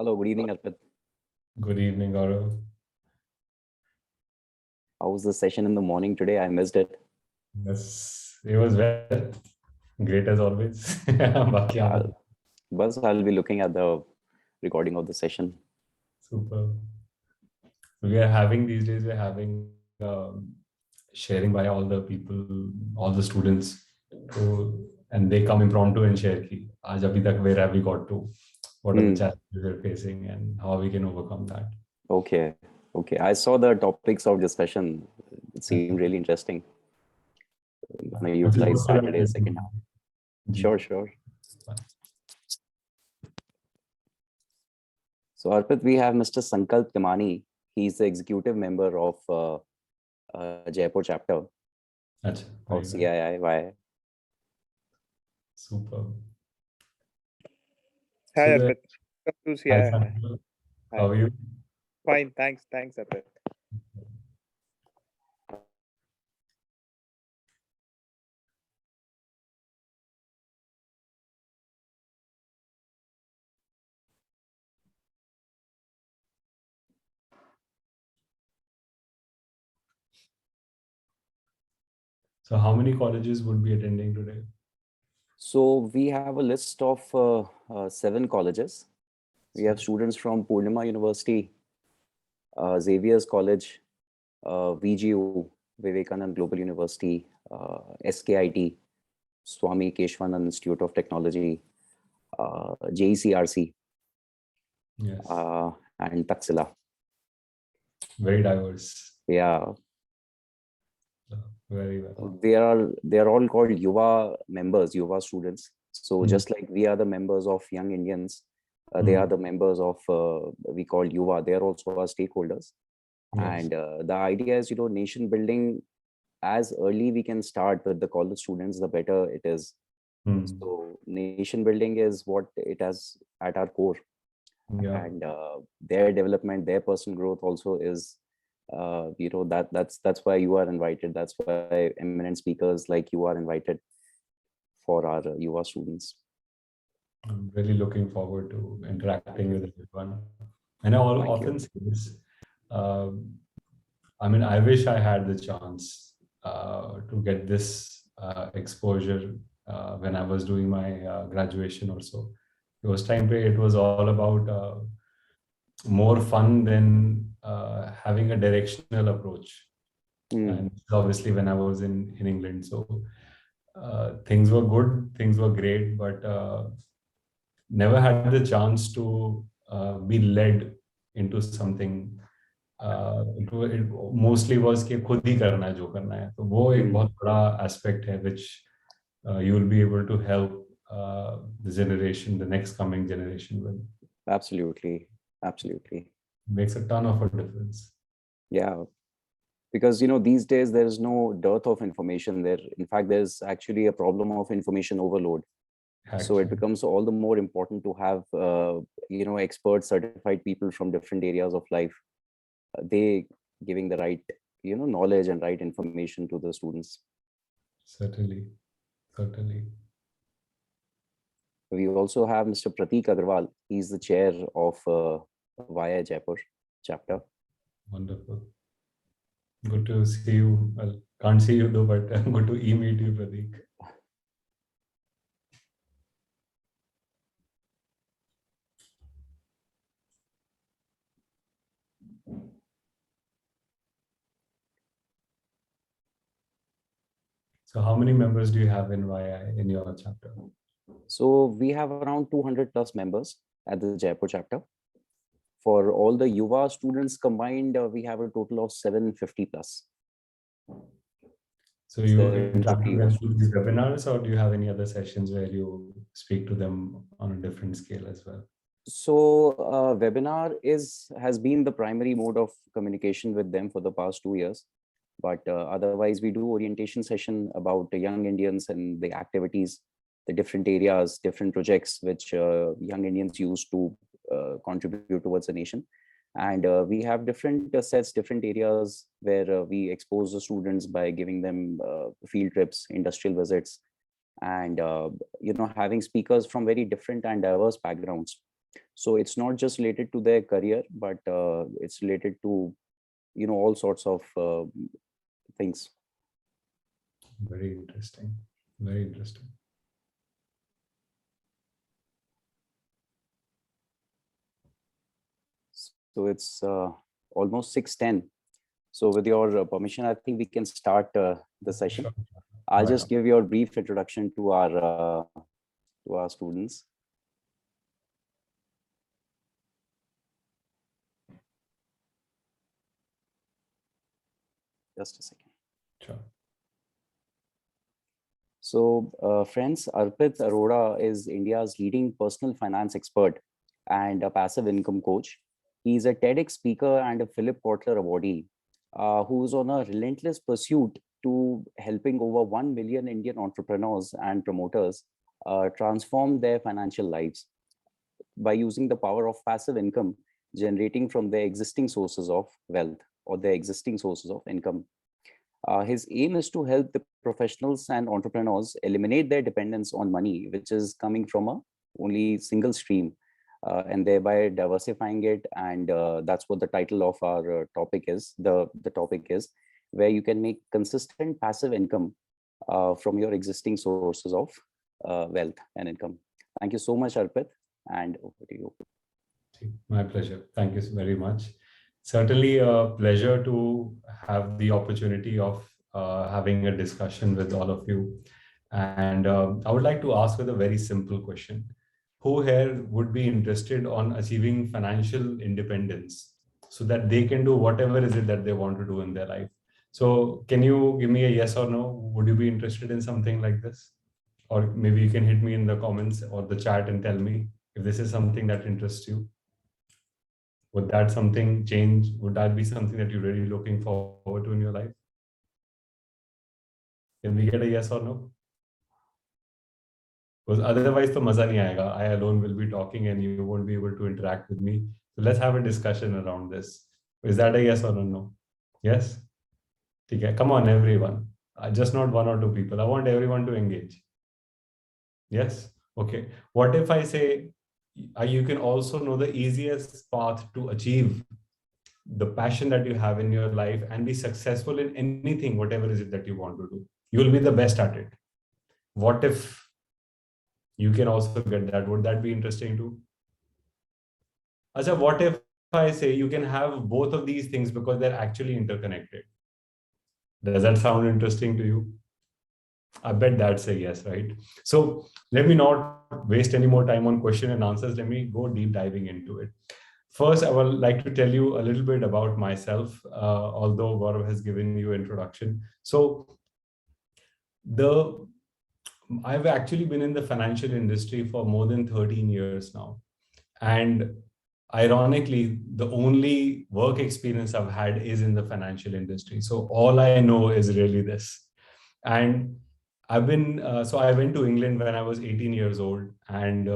Hello, good evening, Arpit. Good evening, Gaurav. How was the session in the morning today? I missed it. Yes, it was well. Great as always. Baki Yeah, aap- but I'll be looking at the recording of the session. Super. We are having these days, we're having sharing by all the people, all the students, and they come impromptu and share ki, aaj abhi tak where have we got to, what are the challenges we're facing, and how we can overcome that. Okay, okay. I saw the topics of discussion. It seemed really interesting. I'm gonna Which is utilize good to Saturday's second know. half. Ji. Sure. So, Arpit, we have Mr. Sankalp Timani. He's the executive member of Jaipur chapter Acha, of very well. CII YI. Super. Hi, So Arpit. Welcome to hi, CII. Sanjay. Hi. How are you? Fine, thanks, Arpit. So how many colleges would be attending today? So we have a list of 7 colleges. We have students from Purnima University, Xavier's College, VGU, Vivekanand Global University, SKIT, Swami Keshwanand Institute of Technology, JECRC, Yes, and Taxila. very diverse. Yeah, Very well. they are all called Yuva members, Yuva students. So just like we are the members of Young Indians, they are the members of we call Yuva. They are also our stakeholders. Yes. And the idea is, nation building, as early we can start with the college students, the better it is. So nation building is what it has at our core. Yeah. And their development, their personal growth also is, that's why you are invited. That's why eminent speakers like you are invited for our Yuva students. I'm really looking forward to interacting with everyone. And I often say this. I mean, I wish I had the chance to get this exposure when I was doing my graduation or so. It was all about more fun than having a directional approach. And obviously when I was in England. So things were good, things were great, but never had the chance to be led into something. It mostly was कि खुद ही करना है जो करना है, तो वो एक बहुत बड़ा aspect है which you will be able to help the generation, the next coming generation with. Absolutely. Makes a ton of a difference. Yeah, because these days there is no dearth of information there. In fact, there's actually a problem of information overload. So it becomes all the more important to have expert certified people from different areas of life. They giving the right knowledge and right information to the students. Certainly. We also have Mr. Pratik Agarwal. He's the chair of YI Jaipur chapter. Wonderful. Good to see you. Well, can't see you though, but good to meet you, Pratik. So how many members do you have in YI in your chapter? So we have around 200 plus members at the Jaipur chapter. For all the Yuva students combined, we have a total of 750 plus. So you interact with them through these webinars, or do you have any other sessions where you speak to them on a different scale as well? So webinar has been the primary mode of communication with them for the past 2 years. But otherwise, we do orientation session about the young Indians and the activities, the different areas, different projects which young Indians use to contribute towards the nation. And we have different sets, different areas where we expose the students by giving them field trips, industrial visits, and having speakers from very different and diverse backgrounds. So it's not just related to their career, but it's related to, all sorts of things. Very interesting. Very interesting. So it's almost 6:10. So with your permission, I think we can start the session. Sure. I'll Why just not? give you a brief introduction to our students. Just a second. Sure. So, friends, Arpit Arora is India's leading personal finance expert and a passive income coach. He's a TEDx speaker and a Philip Kotler awardee who's on a relentless pursuit to helping over 1 million Indian entrepreneurs and promoters transform their financial lives by using the power of passive income generating from their existing sources of wealth or their existing sources of income. His aim is to help the professionals and entrepreneurs eliminate their dependence on money, which is coming from a only single stream, and thereby diversifying it. And that's what the title of our topic is. The topic is where you can make consistent passive income from your existing sources of wealth and income. Thank you so much, Arpit, and over to you. My pleasure. Thank you very much. Certainly a pleasure to have the opportunity of having a discussion with all of you. And I would like to ask with a very simple question. Who here would be interested on achieving financial independence so that they can do whatever is it that they want to do in their life? So can you give me a yes or no? Would you be interested in something like this? Or maybe you can hit me in the comments or the chat and tell me if this is something that interests you. Would that something change? Would that be something that you're really looking forward to in your life? Can we get a yes or no? Because otherwise, the maza nahi aayega. I alone will be talking and you won't be able to interact with me. So let's have a discussion around this. Is that a yes or a no? Yes? Okay, come on, everyone. Just not one or two people. I want everyone to engage. Yes? Okay. What if I say you can also know the easiest path to achieve the passion that you have in your life and be successful in anything, whatever is it that you want to do? You'll be the best at it. What if you can also get that? Would that be interesting too? Acha, what if I say you can have both of these things because they're actually interconnected? Does that sound interesting to you? I bet that's a yes, right? So let me not waste any more time on question and answers. Let me go deep diving into it. First, I would like to tell you a little bit about myself, although Gaurav has given you introduction. So I've actually been in the financial industry for more than 13 years now. And ironically, the only work experience I've had is in the financial industry. So all I know is really this. And so I went to England when I was 18 years old. And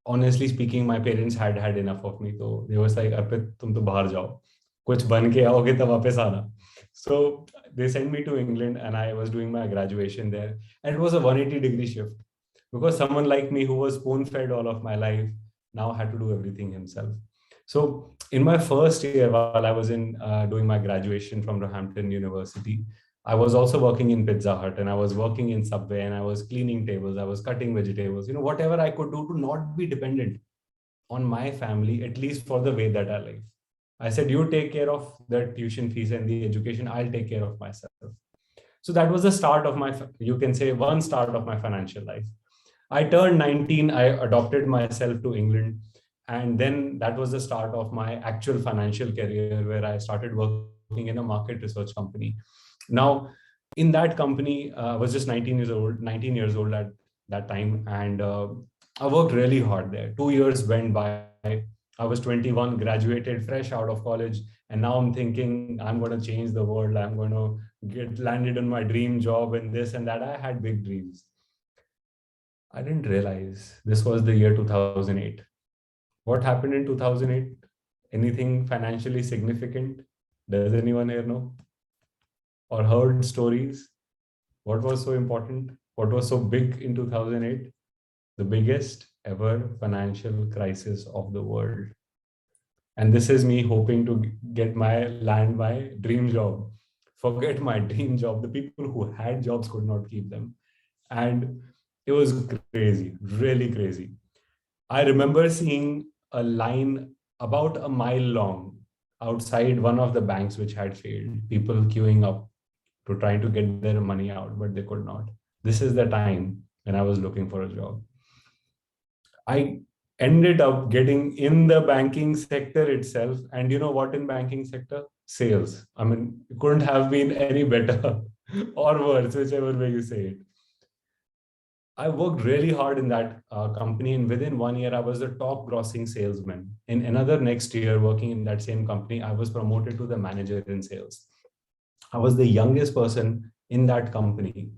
honestly speaking, my parents had enough of me. So they was like, Arpit, tum to bahar jao. Kuch ban ke aoge tab वापस आना. So they sent me to England and I was doing my graduation there. And it was a 180-degree shift because someone like me who was spoon-fed all of my life now had to do everything himself. So in my first year, while I was in doing my graduation from Roehampton University, I was also working in Pizza Hut and I was working in Subway and I was cleaning tables, I was cutting vegetables, whatever I could do to not be dependent on my family, at least for the way that I live. I said, you take care of the tuition fees and the education, I'll take care of myself. So that was the start of you can say one start of my financial life. I turned 19, I adopted myself to England. And then that was the start of my actual financial career where I started working in a market research company. Now, in that company, I was just 19 years old at that time. And I worked really hard there. 2 years went by. I was 21, graduated fresh out of college. And now I'm thinking I'm going to change the world. I'm going to get landed on my dream job and this and that. I had big dreams. I didn't realize this was the year 2008. What happened in 2008? Anything financially significant? Does anyone here know? Or heard stories? What was so important? What was so big in 2008? The biggest? ever financial crisis of the world. And this is me hoping to land my dream job. Forget my dream job. The people who had jobs could not keep them. And it was crazy, really crazy. I remember seeing a line about a mile long outside one of the banks which had failed, people queuing up to try to get their money out, but they could not. This is the time when I was looking for a job. I ended up getting in the banking sector itself. And you know what, in banking sector? Sales. I mean, it couldn't have been any better or worse, whichever way you say it. I worked really hard in that company, and within 1 year, I was the top grossing salesman. In another next year, working in that same company, I was promoted to the manager in sales. I was the youngest person in that company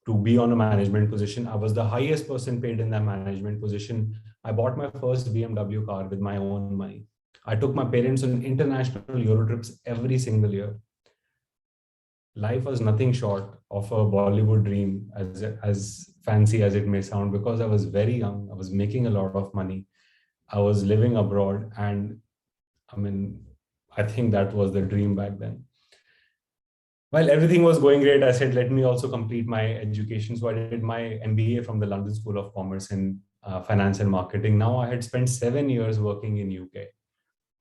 to be on a management position. I was the highest person paid in that management position. I bought my first BMW car with my own money. I took my parents on international Euro trips every single year. Life was nothing short of a Bollywood dream, as fancy as it may sound, because I was very young. I was making a lot of money. I was living abroad. And I mean, I think that was the dream back then. While everything was going great, I said, let me also complete my education. So I did my MBA from the London School of Commerce in finance and marketing. Now I had spent 7 years working in UK.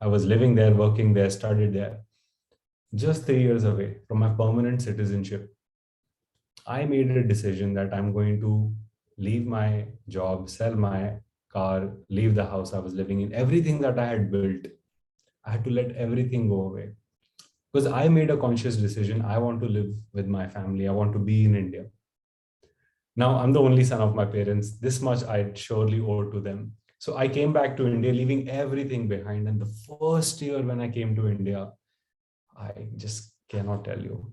I was living there, working there, studied there. Just 3 years away from my permanent citizenship, I made a decision that I'm going to leave my job, sell my car, leave the house I was living in, everything that I had built. I had to let everything go away. Because I made a conscious decision. I want to live with my family. I want to be in India. Now, I'm the only son of my parents. This much I surely owe to them. So I came back to India, leaving everything behind. And the first year when I came to India, I just cannot tell you.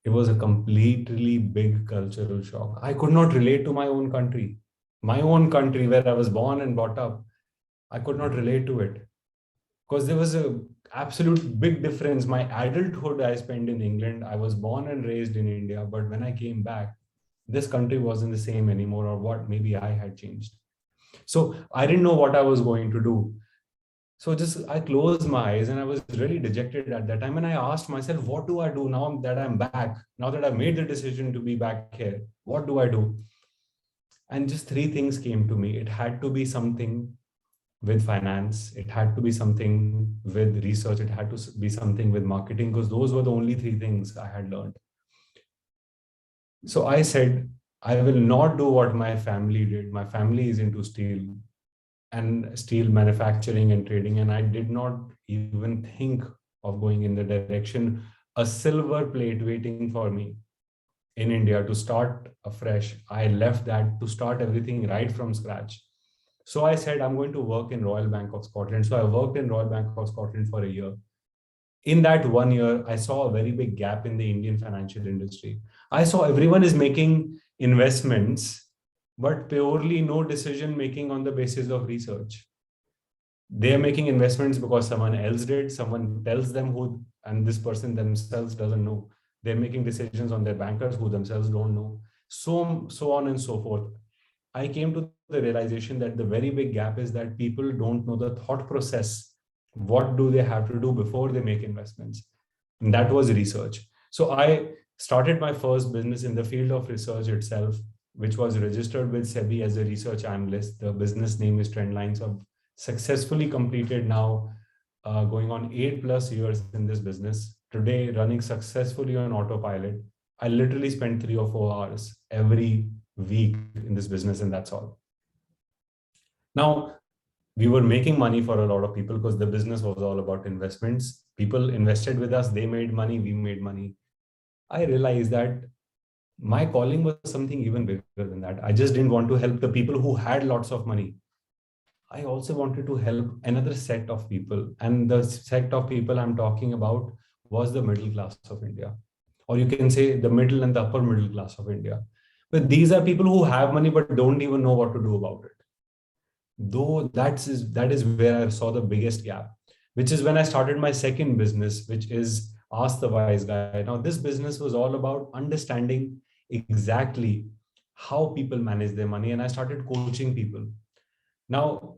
It was a completely big cultural shock. I could not relate to my own country. My own country where I was born and brought up, I could not relate to it. Because there was a absolute big difference. My adulthood I spent in England. I was born and raised in India. But when I came back, this country wasn't the same anymore, or what maybe I had changed. So I didn't know what I was going to do. So just I closed my eyes and I was really dejected at that time. And I asked myself, what do I do now that I'm back? Now that I've made the decision to be back here, what do I do? And just three things came to me. It had to be something with finance. It had to be something with research. It had to be something with marketing, because those were the only three things I had learned. So I said, I will not do what my family did. My family is into steel and steel manufacturing and trading. And I did not even think of going in the direction, a silver plate waiting for me in India to start afresh. I left that to start everything right from scratch. So I said, I'm going to work in Royal Bank of Scotland. So I worked in Royal Bank of Scotland for a year. In that 1 year, I saw a very big gap in the Indian financial industry. I saw everyone is making investments, but purely no decision making on the basis of research. They're making investments because someone else did, someone tells them who, and this person themselves doesn't know. They're making decisions on their bankers who themselves don't know. So on and so forth. I came to the realization that the very big gap is that people don't know the thought process. What do they have to do before they make investments? And that was research. So I started my first business in the field of research itself, which was registered with SEBI as a research analyst. The business name is Trendlines. I've successfully completed now going on 8+ years in this business. Today, running successfully on autopilot. I literally spend 3 or 4 hours every week in this business, and that's all. Now, we were making money for a lot of people because the business was all about investments. People invested with us, they made money, we made money. I realized that my calling was something even bigger than that. I just didn't want to help the people who had lots of money. I also wanted to help another set of people. And the set of people I'm talking about was the middle class of India. Or you can say the middle and the upper middle class of India. But these are people who have money but don't even know what to do about it. Though that is where I saw the biggest gap, which is when I started my second business, which is Ask the Wise Guy. Now, this business was all about understanding exactly how people manage their money, and I started coaching people. Now,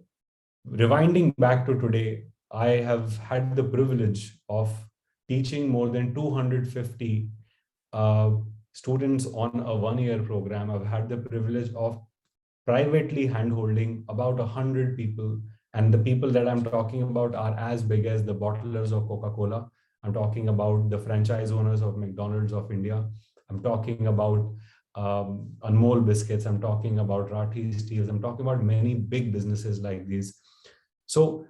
rewinding back to today, I have had the privilege of teaching more than 250 uh, students on a one-year program. I've had the privilege of privately handholding about 100 people. And the people that I'm talking about are as big as the bottlers of Coca-Cola. I'm talking about the franchise owners of McDonald's of India. I'm talking about Anmol Biscuits. I'm talking about Rathi Steels. I'm talking about many big businesses like these. So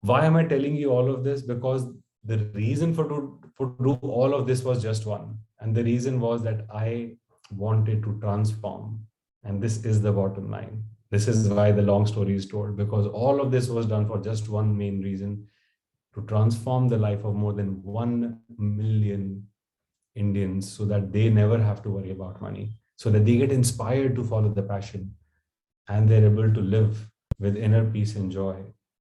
why am I telling you all of this? Because the reason for do all of this was just one. And the reason was that I wanted to transform. And this is the bottom line. This is why the long story is told, because all of this was done for just one main reason: to transform the life of more than 1 million Indians so that they never have to worry about money, so that they get inspired to follow the passion and they're able to live with inner peace and joy.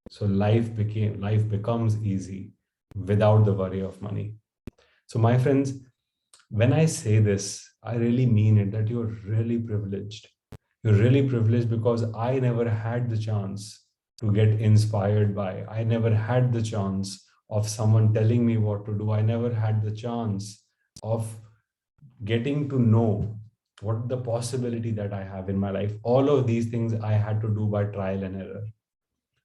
So life becomes easy without the worry of money. So my friends, when I say this, I really mean it, that you're really privileged. You're really privileged because I never had the chance to get inspired by. I never had the chance of someone telling me what to do. I never had the chance of getting to know what the possibility that I have in my life. All of these things I had to do by trial and error.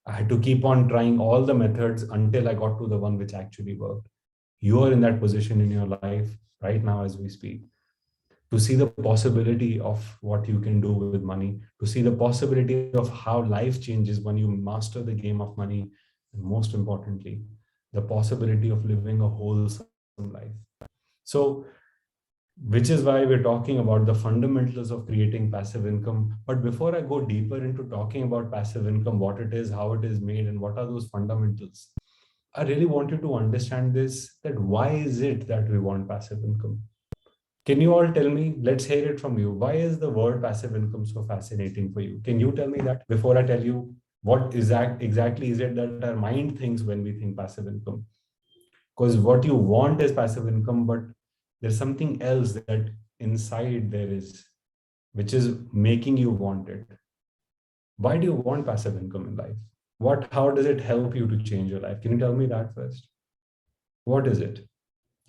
I had to keep on trying all the methods until I got to the one which actually worked. You are in that position in your life right now as we speak, to see the possibility of what you can do with money, to see the possibility of how life changes when you master the game of money, and most importantly, the possibility of living a wholesome life. So, which is why we're talking about the fundamentals of creating passive income. But before I go deeper into talking about passive income, what it is, how it is made, and what are those fundamentals, I really want you to understand this, that why is it that we want passive income? Can you all tell me? Let's hear it from you. Why is the word passive income so fascinating for you? Can you tell me that before I tell you what exactly is it that our mind thinks when we think passive income? Because what you want is passive income, but there's something else that inside there is, which is making you want it. Why do you want passive income in life? How does it help you to change your life? Can you tell me that first? What is it?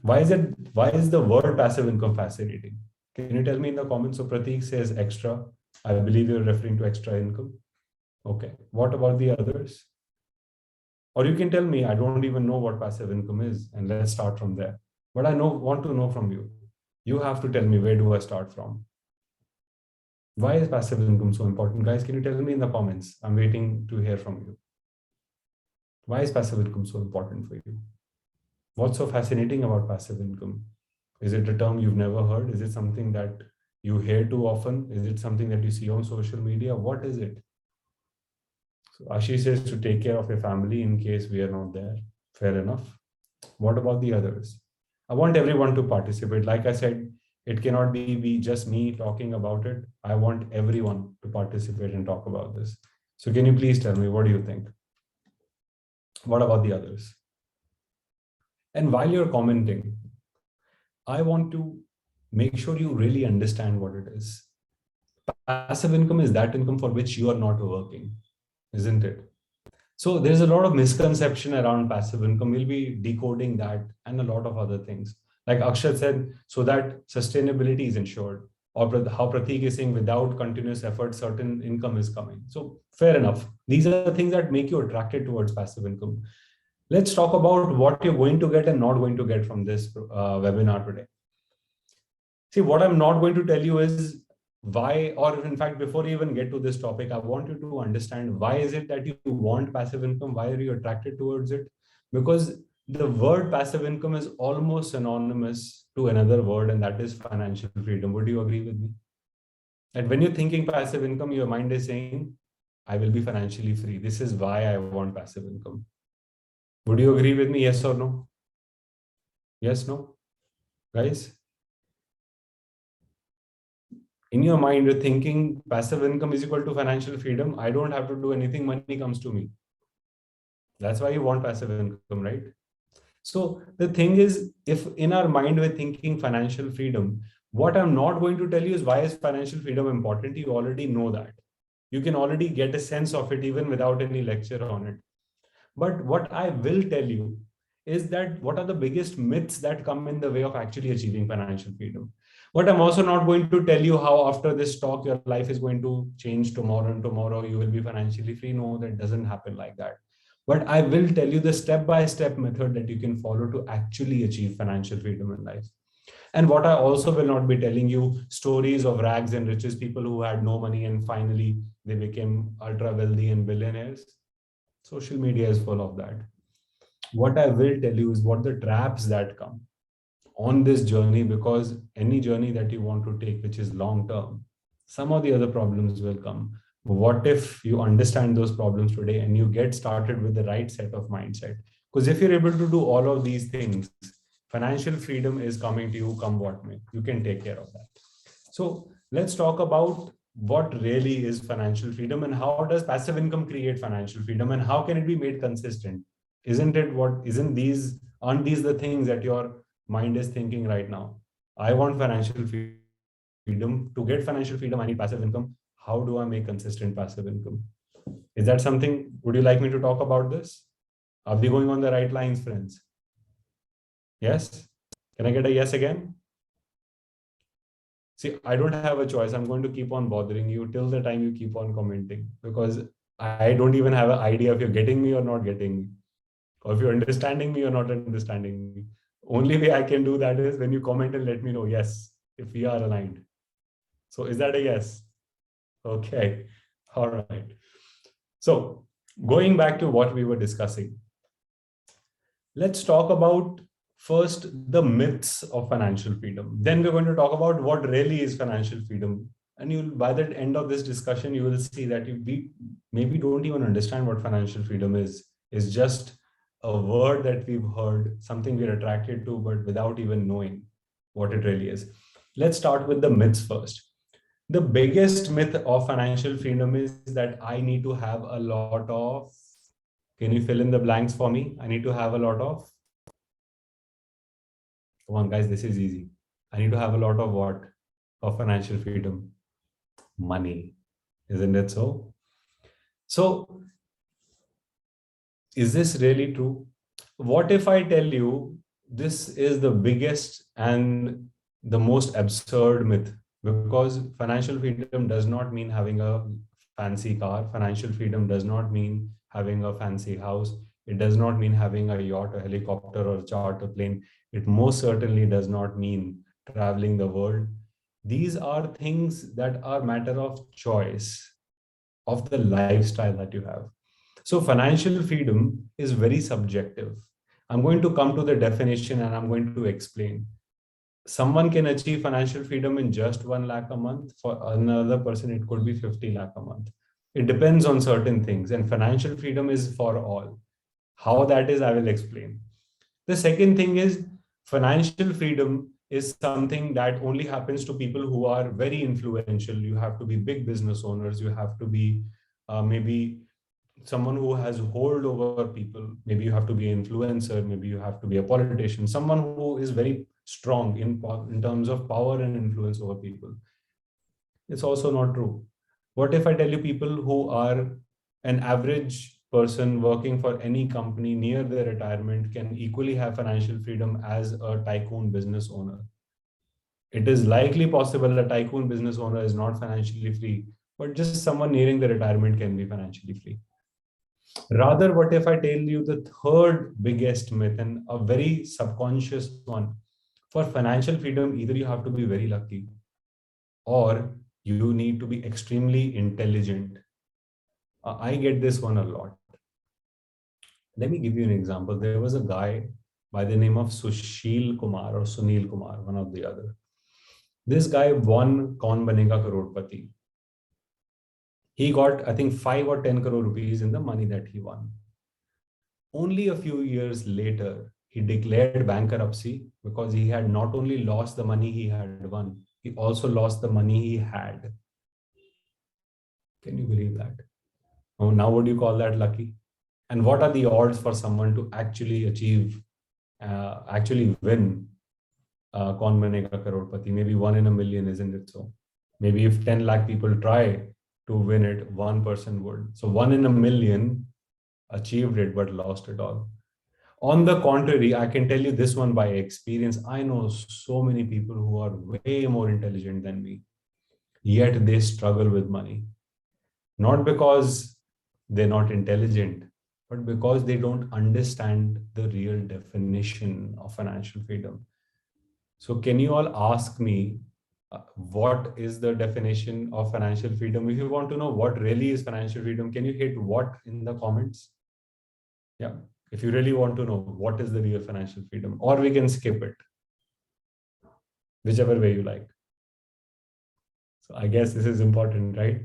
Why is the word passive income fascinating? Can you tell me in the comments? So Prateek says extra. I believe you're referring to extra income. Okay. What about the others? Or you can tell me, I don't even know what passive income is, and let's start from there. But I want to know from you. You have to tell me, where do I start from? Why is passive income so important? Guys, can you tell me in the comments? I'm waiting to hear from you. Why is passive income so important for you? What's so fascinating about passive income? Is it a term you've never heard? Is it something that you hear too often? Is it something that you see on social media? What is it? So Ashish says to take care of your family in case we are not there. Fair enough. What about the others? I want everyone to participate. Like I said, it cannot be just me talking about it. I want everyone to participate and talk about this. So can you please tell me, what do you think? What about the others? And while you're commenting, I want to make sure you really understand what it is. Passive income is that income for which you are not working, isn't it? So there's a lot of misconception around passive income. We'll be decoding that and a lot of other things. Like Akshat said, so that sustainability is ensured. Or how Prateek is saying, without continuous effort, certain income is coming. So fair enough. These are the things that make you attracted towards passive income. Let's talk about what you're going to get and not going to get from this webinar today. See, what I'm not going to tell you is why, or in fact, before you even get to this topic, I want you to understand why is it that you want passive income? Why are you attracted towards it? Because the word passive income is almost synonymous to another word, and that is financial freedom. Would you agree with me? And when you're thinking passive income, your mind is saying, I will be financially free. This is why I want passive income. Would you agree with me? Yes or no? Yes, no? Guys? In your mind, you're thinking passive income is equal to financial freedom. I don't have to do anything. Money comes to me. That's why you want passive income, right? So the thing is, if in our mind we're thinking financial freedom, What I'm not going to tell you is why is financial freedom important. You already know that. You can already get a sense of it even without any lecture on it. But what I will tell you is that what are the biggest myths that come in the way of actually achieving financial freedom. But I'm also not going to tell you how after this talk, your life is going to change tomorrow and tomorrow you will be financially free. No, that doesn't happen like that. But I will tell you the step-by-step method that you can follow to actually achieve financial freedom in life. And what I also will not be telling you stories of rags and riches, people who had no money and finally they became ultra wealthy and billionaires. Social media is full of that. What I will tell you is what the traps that come on this journey, because any journey that you want to take, which is long term, some of the other problems will come. What if you understand those problems today and you get started with the right set of mindset? Because if you're able to do all of these things, financial freedom is coming to you come what may. You can take care of that. So let's talk about what really is financial freedom and how does passive income create financial freedom and how can it be made consistent? Aren't these the things that your mind is thinking right now? I want financial freedom. To get financial freedom, I need passive income. How do I make consistent passive income? Is that something, would you like me to talk about this? Are we going on the right lines, friends? Yes? Can I get a yes again? See, I don't have a choice. I'm going to keep on bothering you till the time you keep on commenting, because I don't even have an idea if you're getting me or not getting me, or if you're understanding me or not understanding me. Only way I can do that is when you comment and let me know, yes, if we are aligned. So is that a yes? Okay. All right. So going back to what we were discussing, let's talk about first the myths of financial freedom. Then we're going to talk about what really is financial freedom. And you'll, by the end of this discussion, you will see that we maybe don't even understand what financial freedom is. It's just a word that we've heard, something we're attracted to, but without even knowing what it really is. Let's start with the myths first. The biggest myth of financial freedom is that I need to have a lot of, can you fill in the blanks for me? I need to have a lot of, come on guys, this is easy. I need to have a lot of what? Of financial freedom? Money. Isn't it so? So is this really true? What if I tell you this is the biggest and the most absurd myth? Because financial freedom does not mean having a fancy car. Financial freedom does not mean having a fancy house. It does not mean having a yacht, a helicopter, or a charter plane. It most certainly does not mean traveling the world. These are things that are matter of choice, of the lifestyle that you have. So financial freedom is very subjective. I'm going to come to the definition and I'm going to explain. Someone can achieve financial freedom in just 1 lakh a month. For another person, it could be 50 lakh a month. It depends on certain things, and financial freedom is for all. How that is, I will explain. The second thing is financial freedom is something that only happens to people who are very influential. You have to be big business owners. You have to be maybe someone who has hold over people. Maybe you have to be an influencer. Maybe you have to be a politician. Someone who is very strong in terms of power and influence over people. It's also not true. What if I tell you people who are an average person working for any company near their retirement can equally have financial freedom as a tycoon business owner? It is likely possible a tycoon business owner is not financially free, but just someone nearing the retirement can be financially free. Rather, what if I tell you the third biggest myth and a very subconscious one? For financial freedom, either you have to be very lucky or you need to be extremely intelligent. I get this one a lot. Let me give you an example. There was a guy by the name of Sushil Kumar or Sunil Kumar, one of the other. This guy won Kaun Banega Crorepati. He got, I think, 5 or 10 crore rupees in the money that he won. Only a few years later, he declared bankruptcy because he had not only lost the money he had won, he also lost the money he had. Can you believe that? Oh, now would you call that lucky? And what are the odds for someone to actually achieve, actually win Kaun Banega Crorepati, maybe 1 in a million, isn't it so? Maybe if 10 lakh people try to win it, one person would. So 1 in a million achieved it but lost it all. On the contrary, I can tell you this one by experience. I know so many people who are way more intelligent than me, yet they struggle with money. Not because they're not intelligent, but because they don't understand the real definition of financial freedom. So, can you all ask me what is the definition of financial freedom? If you want to know what really is financial freedom, can you hit what in the comments? Yeah, if you really want to know what is the real financial freedom, or we can skip it, whichever way you like. So, I guess this is important, right?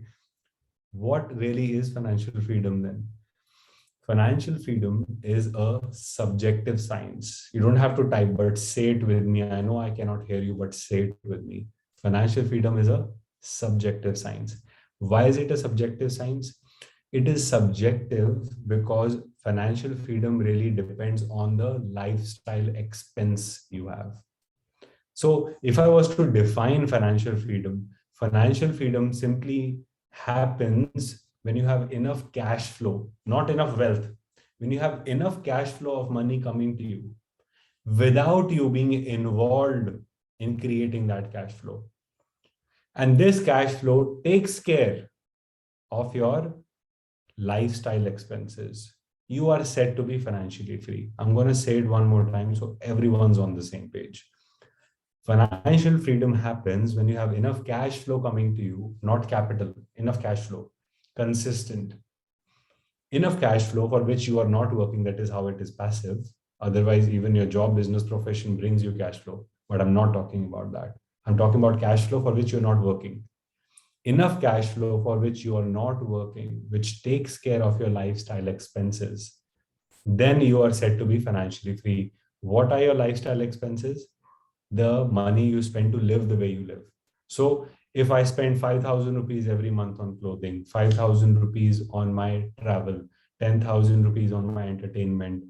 What really is financial freedom then? Financial freedom is a subjective science. You don't have to type, but say it with me. I know I cannot hear you, but say it with me. Financial freedom is a subjective science. Why is it a subjective science? It is subjective because financial freedom really depends on the lifestyle expense you have. So if I was to define financial freedom simply happens when you have enough cash flow, not enough wealth. When you have enough cash flow of money coming to you without you being involved in creating that cash flow. And this cash flow takes care of your lifestyle expenses. You are said to be financially free. I'm going to say it one more time so everyone's on the same page. Financial freedom happens when you have enough cash flow coming to you, not capital, enough cash flow, consistent. Enough cash flow for which you are not working, that is how it is passive. Otherwise, even your job, business, profession brings you cash flow. But I'm not talking about that. I'm talking about cash flow for which you're not working. Enough cash flow for which you are not working, which takes care of your lifestyle expenses. Then you are said to be financially free. What are your lifestyle expenses? The money you spend to live the way you live. So if I spend 5,000 rupees every month on clothing, 5,000 rupees on my travel, 10,000 rupees on my entertainment,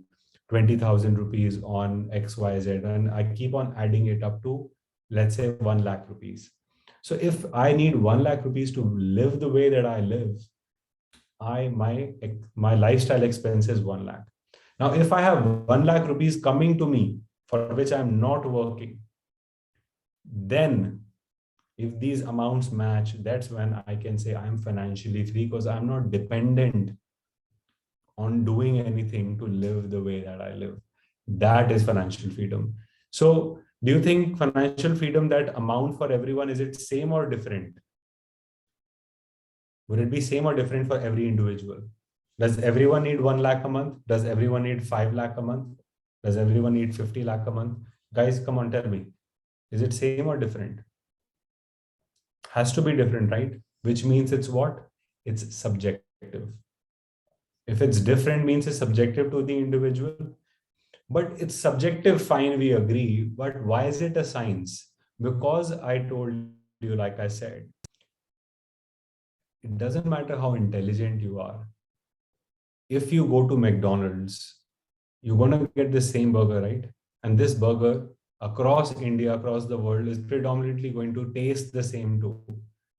20,000 rupees on XYZ, and I keep on adding it up to, let's say, 1 lakh rupees. So if I need 1 lakh rupees to live the way that I live, my lifestyle expense is 1 lakh. Now, if I have 1 lakh rupees coming to me for which I'm not working, then if these amounts match, that's when I can say I'm financially free because I'm not dependent on doing anything to live the way that I live. That is financial freedom. So do you think financial freedom, that amount for everyone, is it same or different? Would it be same or different for every individual? Does everyone need 1 lakh a month? Does everyone need 5 lakh a month? Does everyone need 50 lakh a month? Guys, come on, tell me. Is it same or different? Has to be different, right? Which means it's what? It's subjective. If it's different, means it's subjective to the individual. But it's subjective, fine, we agree. But why is it a science? Because I told you, like I said, it doesn't matter how intelligent you are. If you go to McDonald's, you're going to get the same burger, right? And this burger across India, across the world, is predominantly going to taste the same too.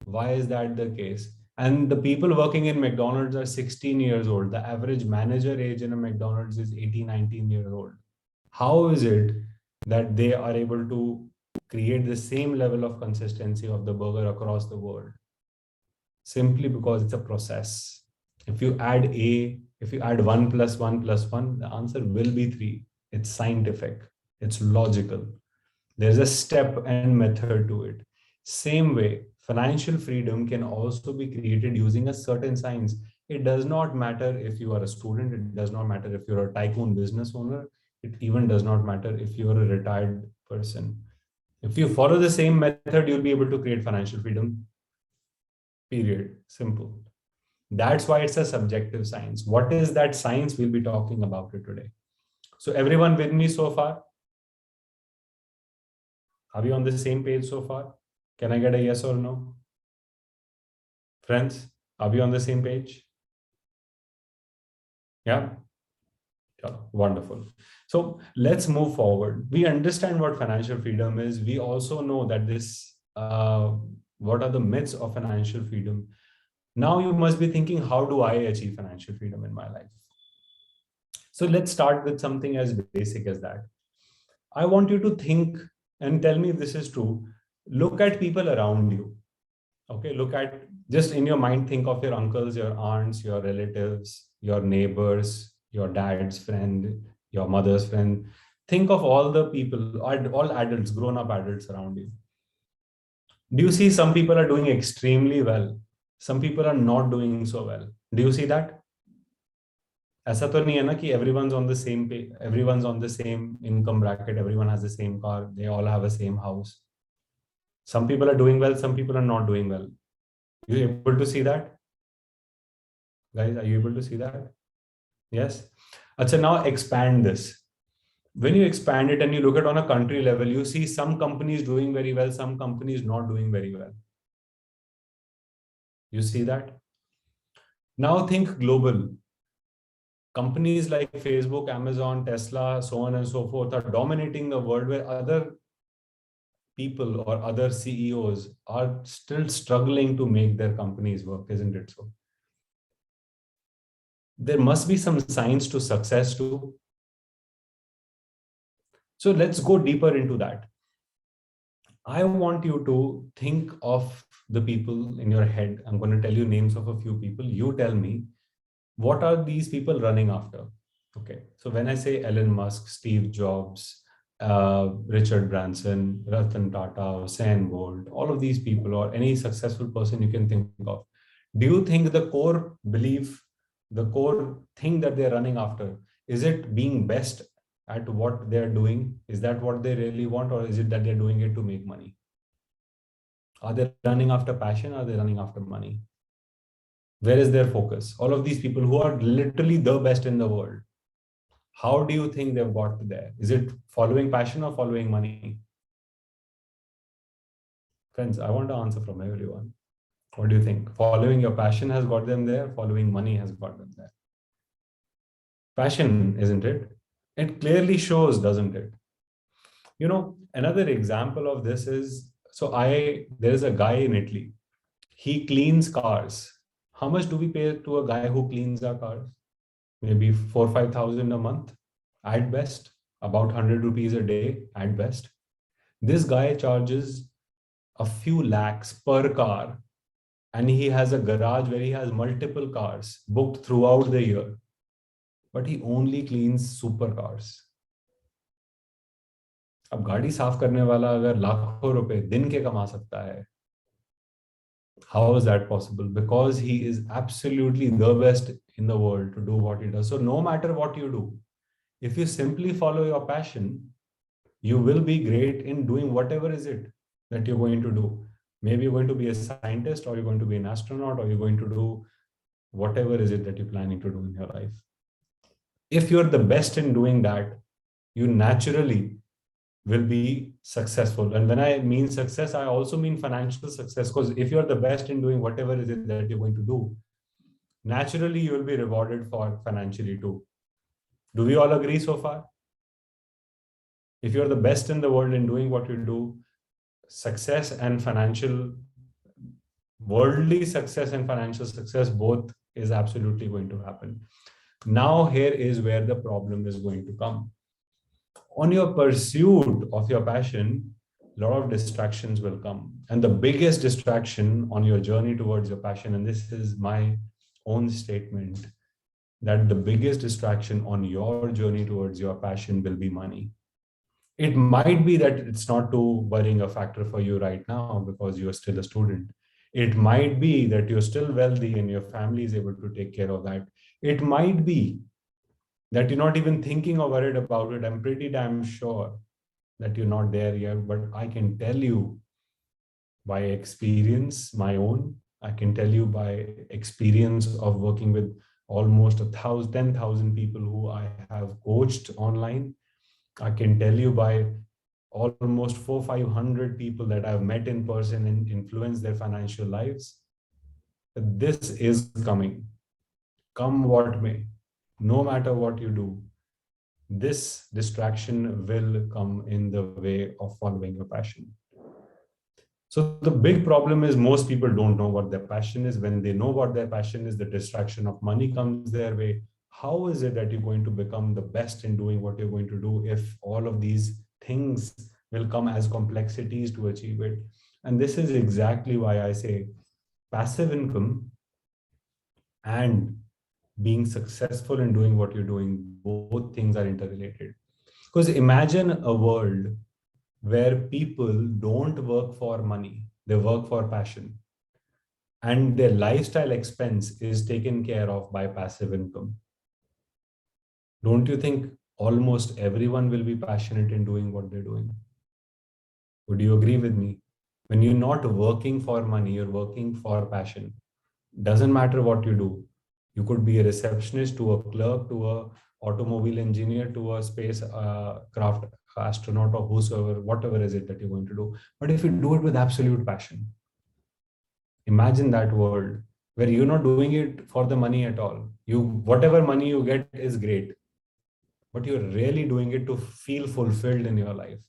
Why is that the case? And the people working in McDonald's are 16 years old. The average manager age in a McDonald's is 18, 19 years old. How is it that they are able to create the same level of consistency of the burger across the world? Simply because it's a process. If you add 1 plus 1 plus 1, the answer will be 3. It's scientific. It's logical. There's a step and method to it. Same way, financial freedom can also be created using a certain science. It does not matter if you are a student. It does not matter if you're a tycoon business owner. It even does not matter if you're a retired person. If you follow the same method, you'll be able to create financial freedom. Period. Simple. That's why it's a subjective science. What is that science? We'll be talking about it today. So everyone with me so far? Are we on the same page so far? Can I get a yes or no? Friends, are we on the same page? Yeah. Wonderful. So let's move forward. We understand what financial freedom is. We also know that what are the myths of financial freedom. Now you must be thinking, how do I achieve financial freedom in my life? So let's start with something as basic as that. I want you to think and tell me if this is true. Look at people around you. Okay, look at, just in your mind, think of your uncles, your aunts, your relatives, your neighbors, your dad's friend, your mother's friend. Think of all the people, all adults, grown up adults around you. Do you see some people are doing extremely well? Some people are not doing so well. Do you see that? ऐसा तो नहीं है ना कि everyone's on the same pay, everyone's on the same income bracket, everyone has the same car, they all have a same house. Some people are doing well, some people are not doing well. You able to see that? Guys, are you able to see that? Yes. Achha, now expand this. When you expand it and you look at on a country level, you see some companies doing very well, some companies not doing very well. You see that? Now think global. Companies like Facebook, Amazon, Tesla, so on and so forth are dominating the world, where other people or other CEOs are still struggling to make their companies work, isn't it so? There must be some signs to success too. So let's go deeper into that. I want you to think of the people in your head. I'm going to tell you names of a few people. You tell me, what are these people running after? Okay. So when I say Elon Musk, Steve Jobs, Richard Branson, Ratan Tata, Usain Bolt, all of these people, or any successful person you can think of, do you think the core belief, the core thing that they're running after, is it being best at what they're doing? Is that what they really want, or is it that they're doing it to make money? Are they running after passion? Are they running after money? Where is their focus? All of these people who are literally the best in the world, how do you think they've got to there? Is it following passion or following money? Friends, I want to answer from everyone. What do you think? Following your passion has got them there, following money has got them there. Passion, isn't it? It clearly shows, doesn't it? You know, another example of this is, there is a guy in Italy. He cleans cars. How much do we pay to a guy who cleans our cars? Maybe 4,000-5,000 a month at best, about 100 rupees a day at best. This guy charges a few lakhs per car, and he has a garage where he has multiple cars booked throughout the year, but he only cleans supercars. अब गाड़ी साफ करने वाला अगर लाखों रुपए दिन के कमा सकता है, how is that possible? Because he is absolutely the best in the world to do what he does. So no matter what you do, if you simply follow your passion, you will be great in doing whatever is it that you're going to do. Maybe you're going to be a scientist, or you're going to be an astronaut, or you're going to do whatever is it that you're planning to do in your life. If you're the best in doing that, you naturally will be successful. And when I mean success, I also mean financial success, because if you're the best in doing whatever it is that you're going to do, naturally you will be rewarded for financially too. Do we all agree so far? If you're the best in the world in doing what you do, success and worldly success and financial success, both is absolutely going to happen. Now, here is where the problem is going to come. On your pursuit of your passion, a lot of distractions will come. And the biggest distraction on your journey towards your passion, and this is my own statement, that the biggest distraction on your journey towards your passion will be money. It might be that it's not too worrying a factor for you right now because you're still a student. It might be that you're still wealthy and your family is able to take care of that. It might be that you're not even thinking or worried about it. I'm pretty damn sure that you're not there yet, but I can tell you by experience, my own, I can tell you by experience of working with almost 10,000 people who I have coached online. I can tell you by almost 400-500 people that I've met in person and influenced their financial lives. This is coming, come what may, no matter what you do. this distraction will come in the way of following your passion. So the big problem is most people don't know what their passion is. When they know what their passion is, the distraction of money comes their way. How is it that you're going to become the best in doing what you're going to do if all of these things will come as complexities to achieve it? And this is exactly why I say passive income and being successful in doing what you're doing, both things are interrelated. Because imagine a world where people don't work for money, they work for passion. And their lifestyle expense is taken care of by passive income. Don't you think almost everyone will be passionate in doing what they're doing? Would you agree with me? When you're not working for money, you're working for passion. Doesn't matter what you do. You could be a receptionist, to a clerk, to a automobile engineer, to a space craft astronaut, or whosoever, whatever is it that you're going to do. But if you do it with absolute passion, imagine that world where you're not doing it for the money at all. You, whatever money you get is great, but you're really doing it to feel fulfilled in your life.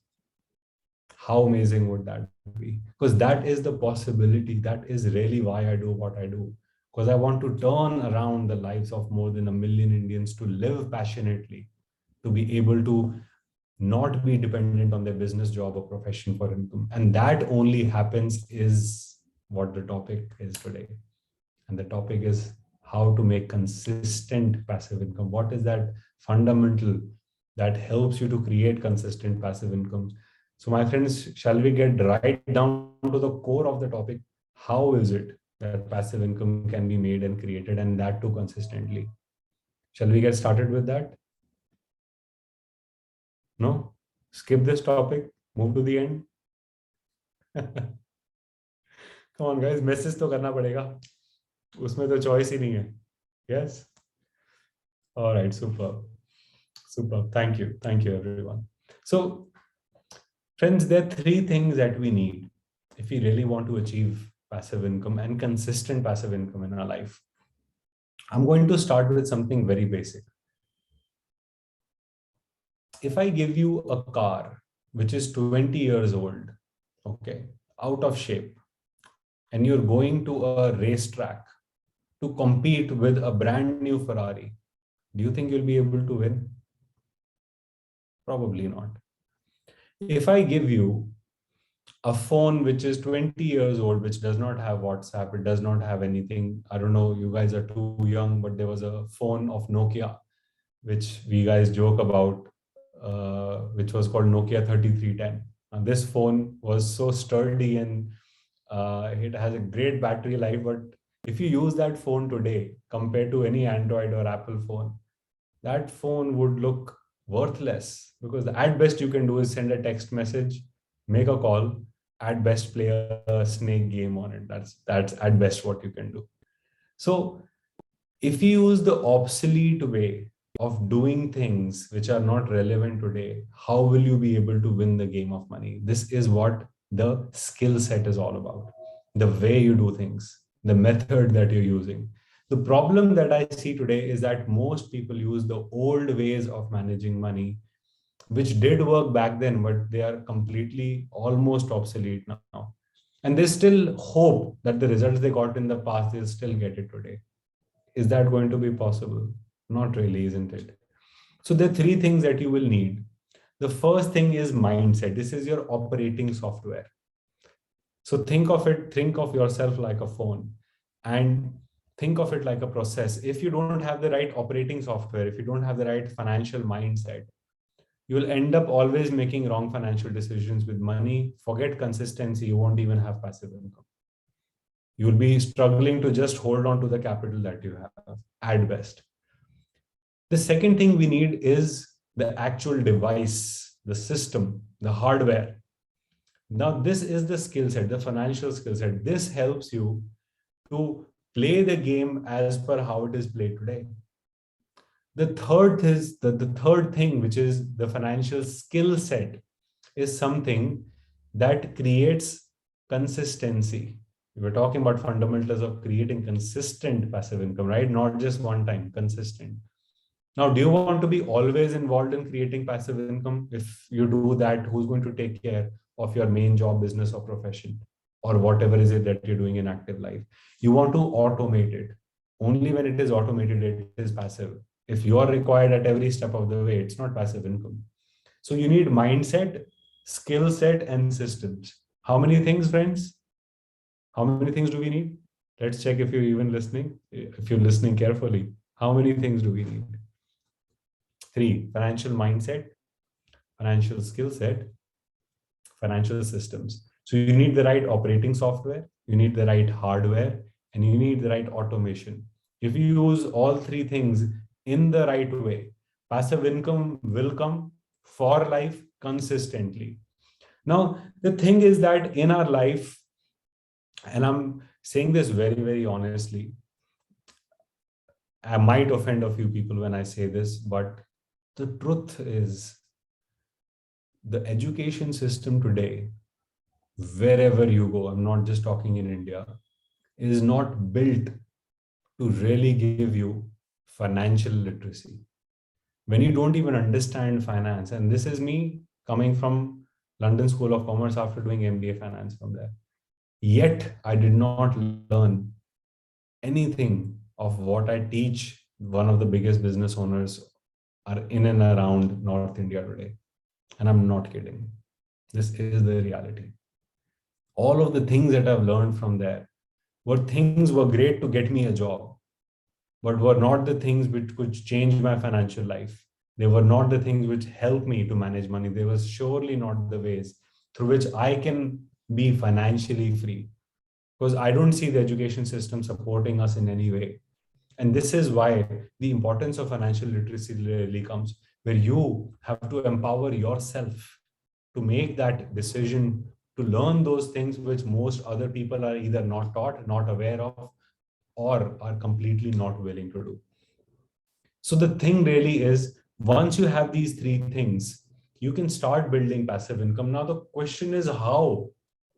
How amazing would that be? Because that is the possibility. That is really why I do what I do. Because I want to turn around the lives of more than 1 million Indians to live passionately, to be able to not be dependent on their business, job, or profession for income. And that only happens is what the topic is today. And the topic is how to make consistent passive income. What is that fundamental that helps you to create consistent passive income? So, my friends, shall we get right down to the core of the topic? How is it that passive income can be made and created, and that too consistently? Shall we get started with that? No? Skip this topic, move to the end. Come on, guys, message तो करना पड़ेगा. उसमें तो choice ही नहीं है. Yes? All right, super. Super. Thank you. Thank you, everyone. So, friends, there are 3 things that we need if we really want to achieve passive income and consistent passive income in our life. I'm going to start with something very basic. If I give you a car which is 20 years old, okay, out of shape, and you're going to a racetrack to compete with a brand new Ferrari, do you think you'll be able to win? Probably not. If I give you a phone which is 20 years old, which does not have WhatsApp, it does not have anything. I don't know, you guys are too young, but there was a phone of Nokia, which we guys joke about, which was called Nokia 3310. And this phone was so sturdy and it has a great battery life. But if you use that phone today, compared to any Android or Apple phone, that phone would look worthless, because at best you can do is send a text message, make a call, at best play a snake game on it. That's at best what you can do. So if you use the obsolete way of doing things which are not relevant today, how will you be able to win the game of money? This is what the skill set is all about. The way you do things, the method that you're using. The problem that I see today is that most people use the old ways of managing money, which did work back then, but they are completely almost obsolete now. And they still hope that the results they got in the past, they'll still get it today. Is that going to be possible? Not really, isn't it? So there are 3 things that you will need. The first thing is mindset. This is your operating software. So think of yourself like a phone, and think of it like a process. If you don't have the right operating software, if you don't have the right financial mindset, you will end up always making wrong financial decisions with money. Forget consistency, you won't even have passive income. You'll be struggling to just hold on to the capital that you have at best. The second thing we need is the actual device, the system, the hardware. Now, this is the skill set, the financial skill set. This helps you to play the game as per how it is played today. The third thing, which is the financial skill set, is something that creates consistency. We're talking about fundamentals of creating consistent passive income, right? Not just one time, consistent. Now, do you want to be always involved in creating passive income? If you do that, who's going to take care of your main job, business, or profession, or whatever is it that you're doing in active life? You want to automate it. Only when it is automated, it is passive. If you are required at every step of the way, it's not passive income. So you need mindset, skill set, and systems. How many things, friends? How many things do we need? Let's check if you're even listening. If you're listening carefully, how many things do we need? 3: financial mindset, financial skill set, financial systems. So you need the right operating software, you need the right hardware, and you need the right automation. If you use all three things in the right way, passive income will come for life consistently. Now, the thing is that in our life, and I'm saying this very, very honestly, I might offend a few people when I say this, but the truth is the education system today, wherever you go, I'm not just talking in India, is not built to really give you financial literacy. When you don't even understand finance, and this is me coming from London School of Commerce after doing MBA finance from there, yet I did not learn anything of what I teach one of the biggest business owners are in and around North India today. And I'm not kidding. This is the reality. All of the things that I've learned from there were great to get me a job, but were not the things which could change my financial life. They were not the things which helped me to manage money. They were surely not the ways through which I can be financially free, because I don't see the education system supporting us in any way. And this is why the importance of financial literacy really comes, where you have to empower yourself to make that decision to learn those things which most other people are either not taught, not aware of, or are completely not willing to do. So the thing really is, once you have these three things, you can start building passive income. Now, the question is how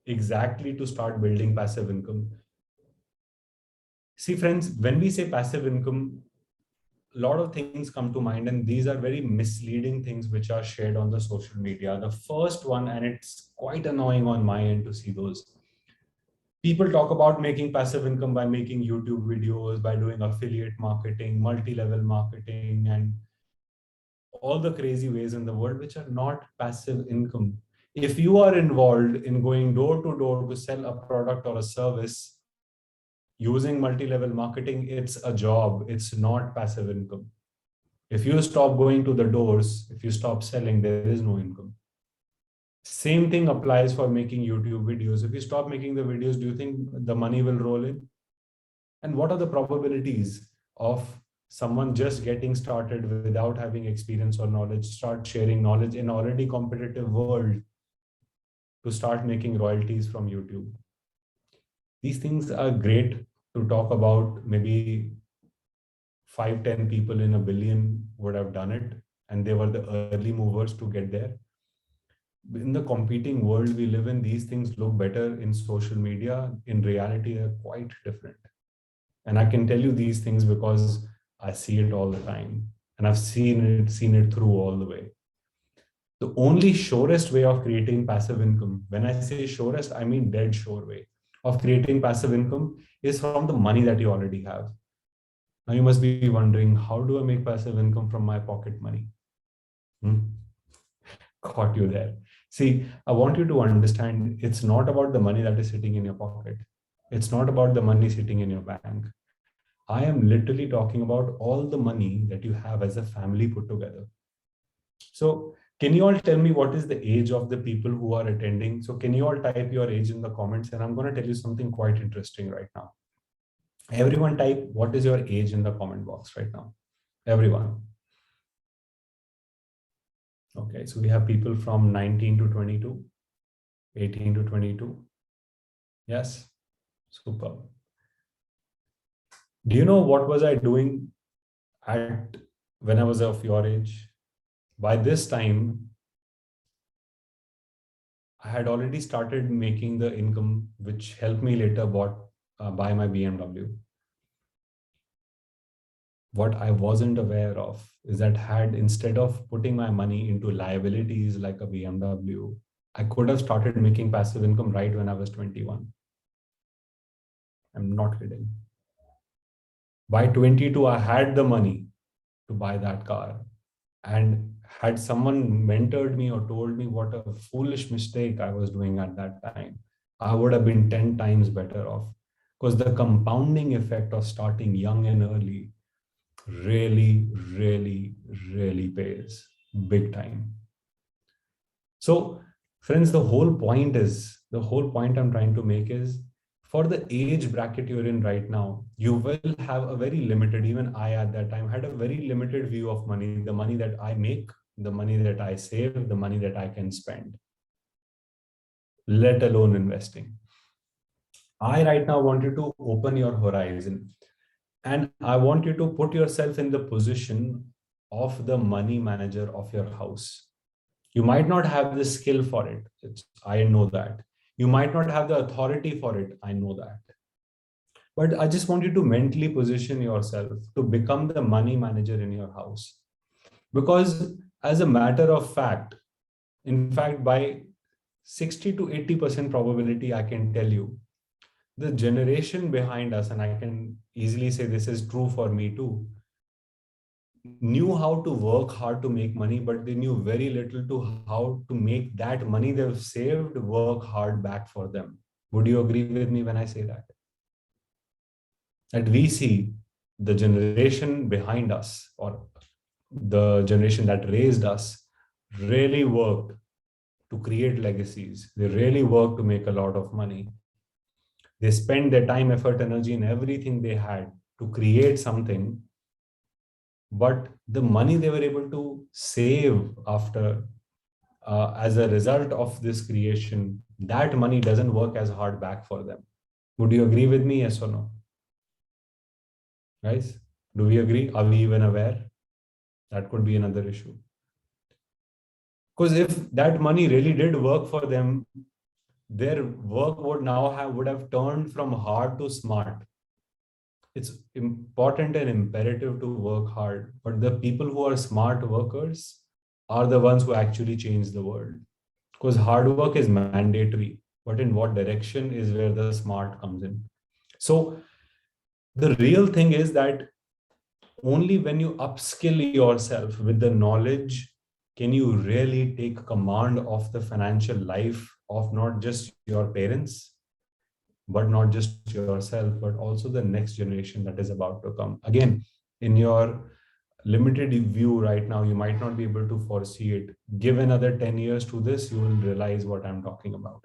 exactly to start building passive income. See, friends, when we say passive income, a lot of things come to mind, and these are very misleading things which are shared on the social media. The first one, and it's quite annoying on my end to see those. People talk about making passive income by making YouTube videos, by doing affiliate marketing, multi-level marketing, and all the crazy ways in the world, which are not passive income. If you are involved in going door to door to sell a product or a service using multi-level marketing, it's a job, it's not passive income. If you stop going to the doors, if you stop selling, there is no income. Same thing applies for making YouTube videos. If you stop making the videos, do you think the money will roll in? And what are the probabilities of someone just getting started without having experience or knowledge, start sharing knowledge in already competitive world to start making royalties from YouTube? These things are great to talk about. Maybe 5-10 people in a billion would have done it, and they were the early movers to get there. In the competing world we live in, these things look better in social media. In reality, they're quite different. And I can tell you these things because I see it all the time, and I've seen it through all the way. The only surest way of creating passive income, when I say surest, I mean dead sure way of creating passive income, is from the money that you already have. Now you must be wondering, how do I make passive income from my pocket money? Caught you there. See, I want you to understand, it's not about the money that is sitting in your pocket. It's not about the money sitting in your bank. I am literally talking about all the money that you have as a family put together. So can you all tell me what is the age of the people who are attending? So can you all type your age in the comments? And I'm going to tell you something quite interesting right now. Everyone type what is your age in the comment box right now. Everyone. Okay, so we have people from 19 to 22, 18 to 22. Yes, super. Do you know what was I doing at when I was of your age? By this time, I had already started making the income, which helped me later buy my BMW. what I wasn't aware of is that instead of putting my money into liabilities like a BMW, I could have started making passive income right when I was 21. I'm not kidding. By 22, I had the money to buy that car. And had someone mentored me or told me what a foolish mistake I was doing at that time, I would have been 10 times better off. Because the compounding effect of starting young and early really, really, really pays big time. So, friends, the whole point I'm trying to make is, for the age bracket you're in right now, you will have a very limited, even I at that time had a very limited view of money, the money that I make, the money that I save, the money that I can spend, let alone investing. I right now want you to open your horizon, and I want you to put yourself in the position of the money manager of your house. You might not have the skill for it. I know that. You might not have the authority for it. I know that. But I just want you to mentally position yourself to become the money manager in your house. Because, as a matter of fact, in fact, by 60 to 80% probability, I can tell you, the generation behind us, and I can easily say this is true for me too, knew how to work hard to make money, but they knew very little to how to make that money they've saved work hard back for them. Would you agree with me when I say that? That we see the generation behind us, or the generation that raised us, really worked to create legacies. They really worked to make a lot of money. They spent their time, effort, energy, and everything they had to create something. But the money they were able to save after, as a result of this creation, that money doesn't work as hard back for them. Would you agree with me? Yes or no? Guys, do we agree? Are we even aware? That could be another issue. Because if that money really did work for them, their work would have turned from hard to smart. It's important and imperative to work hard, but the people who are smart workers are the ones who actually change the world. Because hard work is mandatory, but in what direction is where the smart comes in. So the real thing is that only when you upskill yourself with the knowledge can you really take command of the financial life of not just your parents, but not just yourself, but also the next generation that is about to come. Again, in your limited view right now, you might not be able to foresee it. Give another 10 years to this, you will realize what I'm talking about.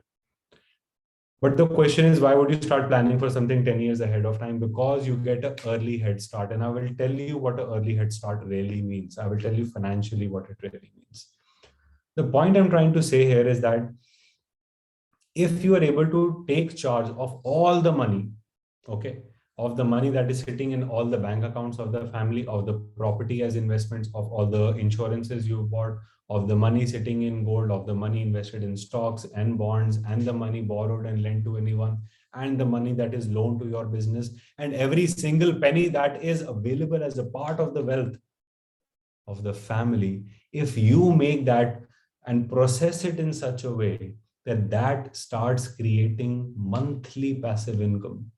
But the question is, why would you start planning for something 10 years ahead of time? Because you get an early head start. And I will tell you what an early head start really means. I will tell you financially what it really means. The point I'm trying to say here is that if you are able to take charge of all the money, okay, of the money that is sitting in all the bank accounts of the family, of the property as investments, of all the insurances you've bought, of the money sitting in gold, of the money invested in stocks and bonds, and the money borrowed and lent to anyone, and the money that is loaned to your business, and every single penny that is available as a part of the wealth of the family, if you make that and process it in such a way that starts creating monthly passive income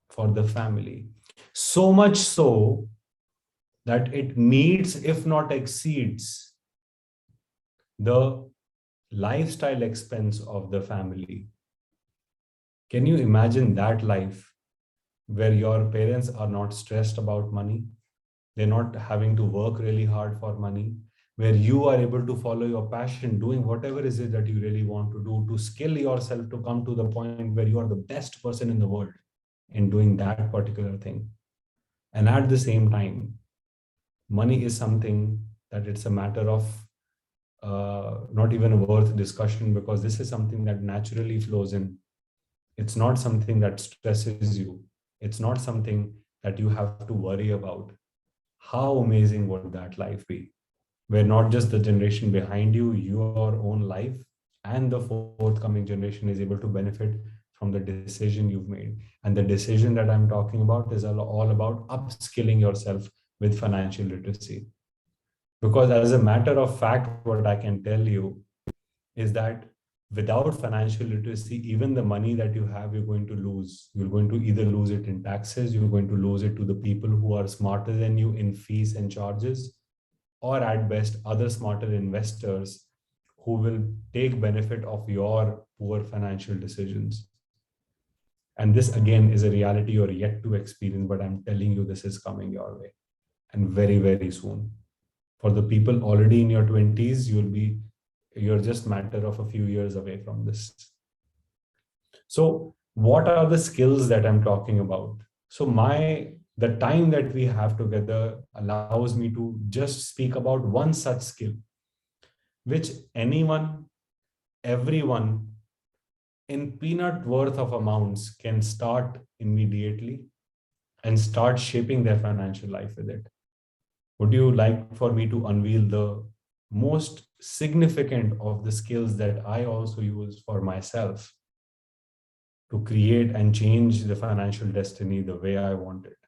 for the family, so much so that it meets, if not exceeds, the lifestyle expense of the family. Can you imagine that life where your parents are not stressed about money? They're not having to work really hard for money, where you are able to follow your passion, doing whatever is it that you really want to do, to skill yourself to come to the point where you are the best person in the world in doing that particular thing. And at the same time, money is something that it's a matter of not even worth discussion, because this is something that naturally flows in. It's not something that stresses you. It's not something that you have to worry about. How amazing would that life be? Where not just the generation behind you, your own life, and the forthcoming generation is able to benefit from the decision you've made. And the decision that I'm talking about is all about upskilling yourself with financial literacy. Because as a matter of fact, what I can tell you is that without financial literacy, even the money that you have, you're going to lose. You're going to either lose it in taxes, you're going to lose it to the people who are smarter than you in fees and charges, or at best, other smarter investors who will take benefit of your poor financial decisions. And this again is a reality you're yet to experience, but I'm telling you, this is coming your way, and very, very soon. For the people already in your 20s, you're just matter of a few years away from this. So what are the skills that I'm talking about? So the time that we have together allows me to just speak about one such skill, which anyone, everyone in peanut worth of amounts can start immediately and start shaping their financial life with it. Would you like for me to unveil the most significant of the skills that I also use for myself to create and change the financial destiny the way I want it?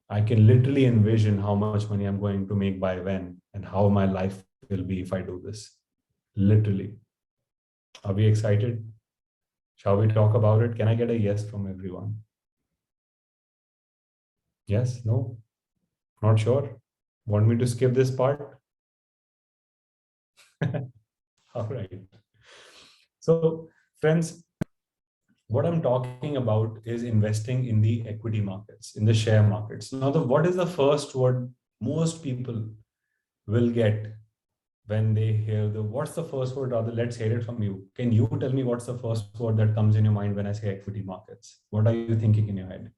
I can literally envision how much money I'm going to make by when and how my life will be if I do this. Literally. Are we excited? Shall we talk about it? Can I get a yes from everyone? Yes? No? Not sure? Want me to skip this part? All right. So, friends, what I'm talking about is investing in the equity markets, in the share markets. Now, what is the first word most people will get when they hear what's the first word? Rather, let's hear it from you. Can you tell me what's the first word that comes in your mind when I say equity markets? What are you thinking in your head?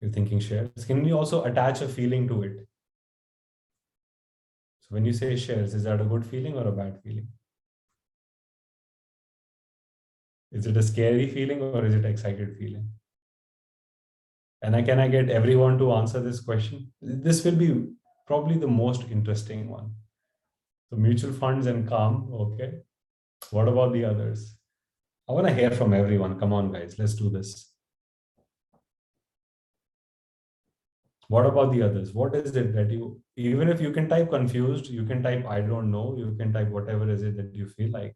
You're thinking shares. Can we also attach a feeling to it? So when you say shares, is that a good feeling or a bad feeling? Is it a scary feeling or is it an excited feeling? And can I get everyone to answer this question? This will be probably the most interesting one. So mutual funds and calm, okay. What about the others? I want to hear from everyone. Come on, guys, let's do this. What about the others? What is it that even if you can type confused, you can type I don't know, you can type whatever is it that you feel like.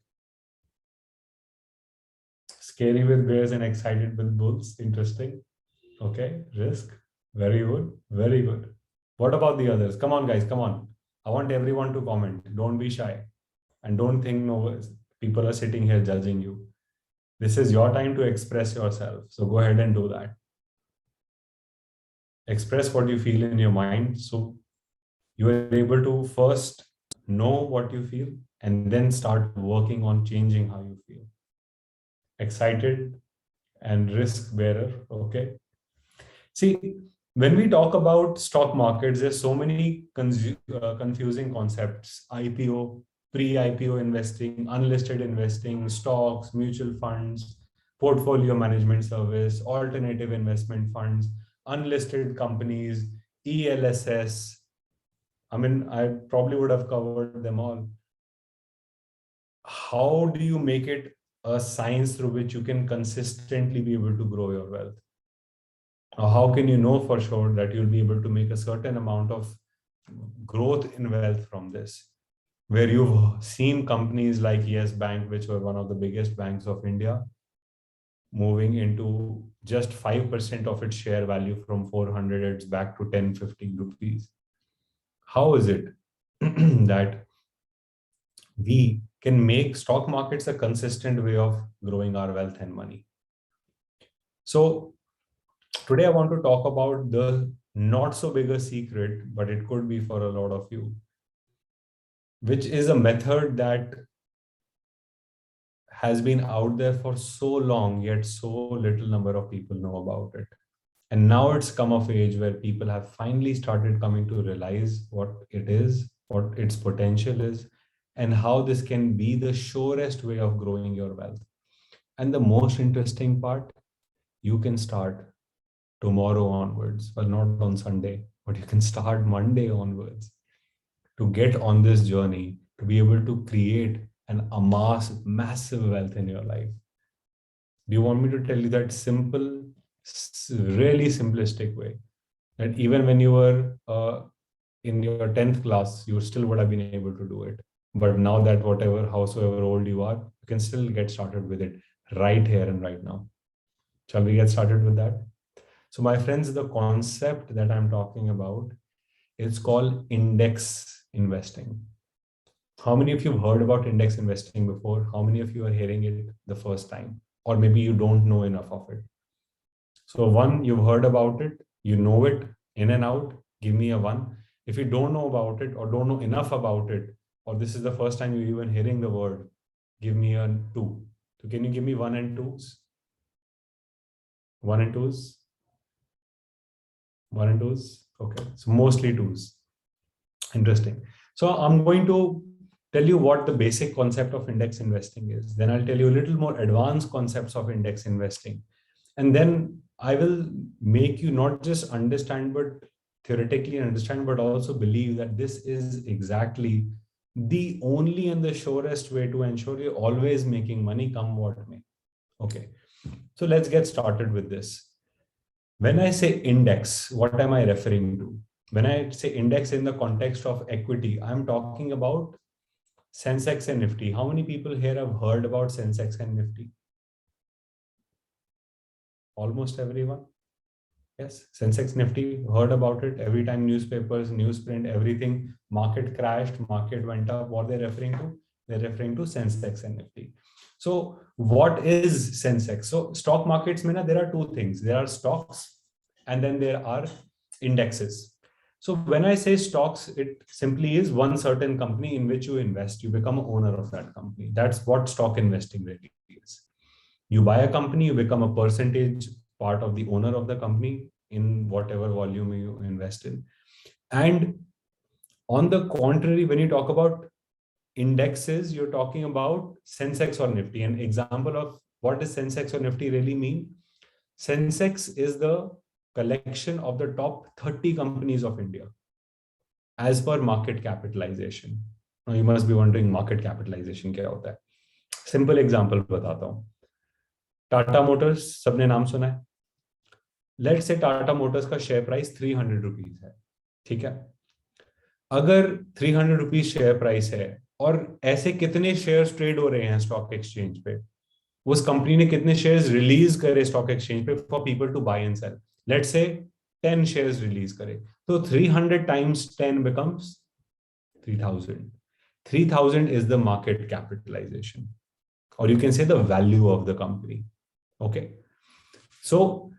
Scary with bears and excited with bulls. Interesting. Okay. Risk. Very good. Very good. What about the others? Come on, guys. Come on. I want everyone to comment. Don't be shy. And don't think people are sitting here judging you. This is your time to express yourself. So go ahead and do that. Express what you feel in your mind. So you are able to first know what you feel and then start working on changing how you feel. Excited and risk bearer. Okay. See, when we talk about stock markets, there's so many confusing concepts: IPO, pre-IPO investing, unlisted investing, stocks, mutual funds, portfolio management service, alternative investment funds, unlisted companies, ELSS. I mean, I probably would have covered them all. How do you make it a science through which you can consistently be able to grow your wealth? Or how can you know for sure that you'll be able to make a certain amount of growth in wealth from this? Where you've seen companies like Yes Bank, which were one of the biggest banks of India, moving into just 5% of its share value from 400 it's back to 10, 15 rupees. How is it that we can make stock markets a consistent way of growing our wealth and money? So today I want to talk about the not so big a secret, but it could be for a lot of you, which is a method that has been out there for so long, yet so little number of people know about it. And now it's come of age where people have finally started coming to realize what it is, what its potential is, and how this can be the surest way of growing your wealth. And the most interesting part, you can start tomorrow onwards. Well, not on Sunday, but you can start Monday onwards to get on this journey, to be able to create and amass massive wealth in your life. Do you want me to tell you that simple really simplistic way. That even when you were in your 10th class, you still would have been able to do it. But now that howsoever old you are, you can still get started with it right here and right now. Shall we get started with that? So my friends, the concept that I'm talking about is called index investing. How many of you have heard about index investing before? How many of you are hearing it the first time? Or maybe you don't know enough of it. So one, you've heard about it, you know it in and out, give me a 1. If you don't know about it or don't know enough about it, or this is the first time you're even hearing the word, give me a 2. So can you give me 1 and 2s? 1 and 2s? 1 and 2s? Okay, so mostly 2s. Interesting. So I'm going to tell you what the basic concept of index investing is. Then I'll tell you a little more advanced concepts of index investing. And then I will make you not just understand, but theoretically understand, but also believe that this is exactly the only and the surest way to ensure you're always making money, come what may. Okay. So let's get started with this. When I say index, what am I referring to? When I say index in the context of equity, I'm talking about Sensex and Nifty. How many people here have heard about Sensex and Nifty? Almost everyone. Yes, Sensex Nifty, heard about it. Every time newspapers, newsprint, everything, market crashed, market went up. What they're referring to? They're referring to Sensex and Nifty. So what is Sensex? So stock markets, there are two things. There are stocks and then there are indexes. So when I say stocks, it simply is one certain company in which you invest. You become an owner of that company. That's what stock investing really is. You buy a company, you become a percentage part of the owner of the company in whatever volume you invest in. And on the contrary, when you talk about indexes, you're talking about Sensex or Nifty. An example of what does Sensex or Nifty really mean? Sensex is the collection of the top 30 companies of India as per market capitalization. Now you must be wondering market capitalization क्या होता है? Simple example बताता हूँ. Tata Motors सबने नाम सुना है. Let's say Tata Motors का शेयर प्राइस 300 रुपीज है. ठीक है. अगर 300 रुपीज शेयर प्राइस है और ऐसे कितने शेयर्स ट्रेड हो रहे हैं स्टॉक एक्सचेंज पे, उस कंपनी ने कितने शेयर्स रिलीज करे स्टॉक एक्सचेंज पे for people to buy and sell, let's say 10 shares release करे, तो 300 times 10 becomes 3000. 3000 is the market capitalization, or you can say the value of the company. Okay, so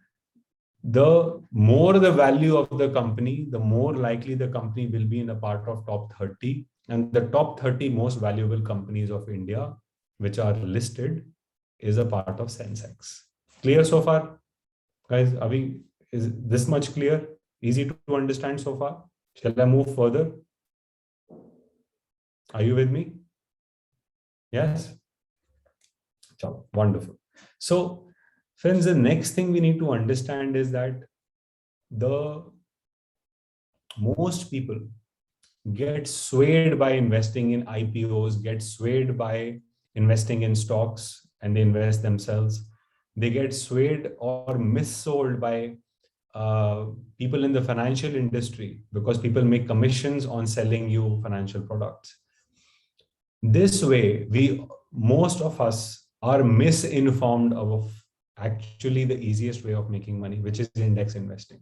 the more the value of the company, the more likely the company will be in a part of top 30, and the top 30 most valuable companies of India which are listed is a part of Sensex. Clear so far, guys? Is this much clear? Easy to understand so far? Shall I move further? Are you with me? Yes. Wonderful. So friends, the next thing we need to understand is that the most people get swayed by investing in IPOs, get swayed by investing in stocks, and they invest themselves. They get swayed or missold by people in the financial industry because people make commissions on selling you financial products. This way, most of us are misinformed of actually the easiest way of making money, which is index investing.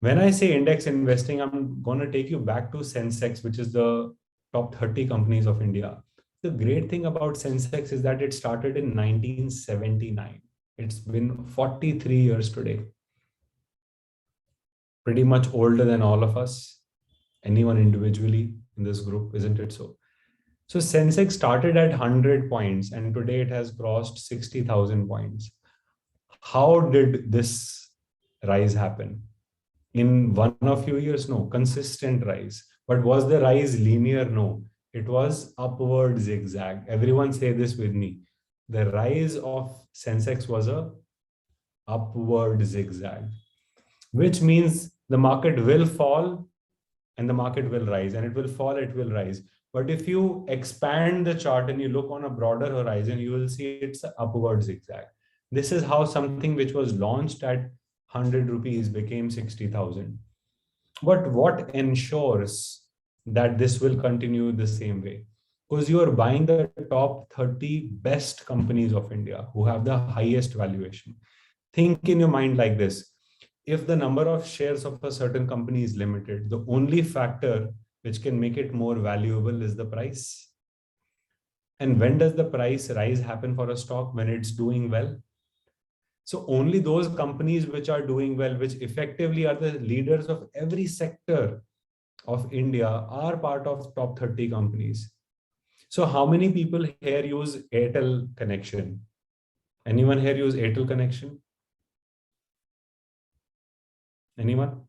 When I say index investing, I'm going to take you back to Sensex, which is the top 30 companies of India. The great thing about Sensex is that it started in 1979. It's been 43 years today. Pretty much older than all of us, anyone individually in this group, isn't it so? So Sensex started at 100 points and today it has crossed 60,000 points. How did this rise happen? In one or few years? No, consistent rise. But was the rise linear? No, it was upward zigzag. Everyone say this with me. The rise of Sensex was a upward zigzag, which means the market will fall and the market will rise, and it will fall, it will rise. But if you expand the chart and you look on a broader horizon, you will see it's an upward zigzag. This is how something which was launched at 100 rupees became 60,000. But what ensures that this will continue the same way? Because you are buying the top 30 best companies of India who have the highest valuation. Think in your mind like this. If the number of shares of a certain company is limited, the only factor which can make it more valuable is the price. And when does the price rise happen for a stock? When it's doing well. So only those companies which are doing well, which effectively are the leaders of every sector of India, are part of top 30 companies. So how many people here use Airtel connection? Anyone here use Airtel connection? Anyone?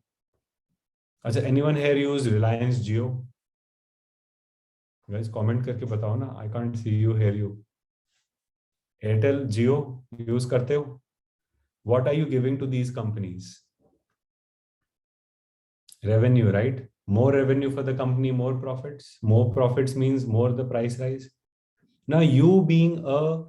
Anyone here use Reliance Jio? Guys, comment करके बताओ ना. I can't see you, hear you. Airtel, Jio use करते हो? What are you giving to these companies? Revenue, right? More revenue for the company, more profits. More profits means more the price rise. Now, you being a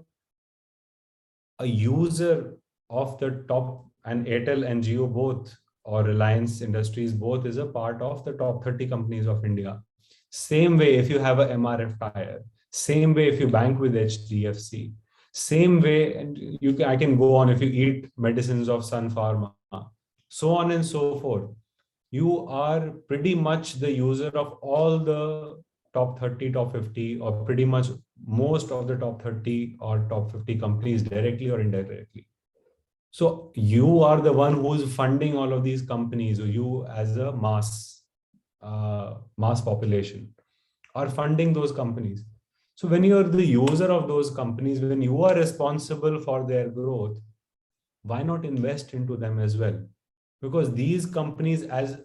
user of the top, and Airtel and Jio both, or Reliance Industries both, is a part of the top 30 companies of India. Same way if you have a MRF tire, same way if you bank with HDFC, same way, and I can go on, if you eat medicines of Sun Pharma, so on and so forth. You are pretty much the user of all the top 30, top 50, or pretty much most of the top 30 or top 50 companies, directly or indirectly. So you are the one who is funding all of these companies, or you as a mass population are funding those companies. So when you are the user of those companies, when you are responsible for their growth, why not invest into them as well? Because these companies as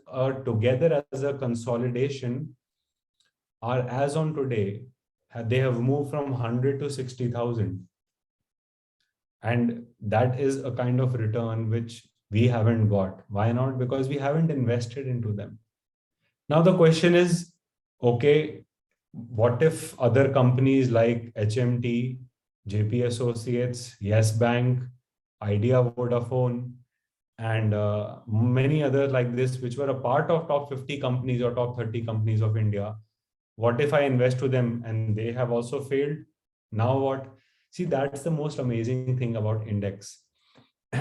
together as a consolidation are, as on today, they have moved from 100 to 60,000. And that is a kind of return which we haven't got. Why not? Because we haven't invested into them. Now the question is, okay, what if other companies like HMT, JP Associates, Yes Bank, Idea Vodafone, and many others like this, which were a part of top 50 companies or top 30 companies of India, what if I invest to them and they have also failed? Now what? See, that's the most amazing thing about index.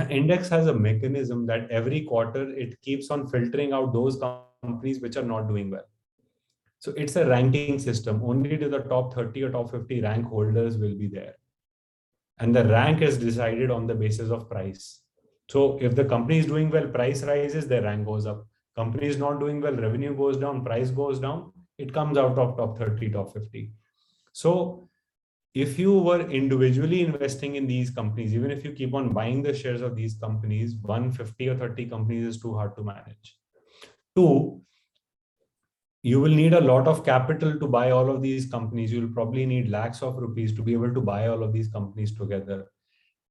Index has a mechanism that every quarter it keeps on filtering out those companies which are not doing well. So it's a ranking system. Only to the top 30 or top 50 rank holders will be there. And the rank is decided on the basis of price. So if the company is doing well, price rises, their rank goes up. Company is not doing well, revenue goes down, price goes down, it comes out of top 30, top 50. So if you were individually investing in these companies, even if you keep on buying the shares of these companies, 150 or 30 companies is too hard to manage. Two, you will need a lot of capital to buy all of these companies. You'll probably need lakhs of rupees to be able to buy all of these companies together.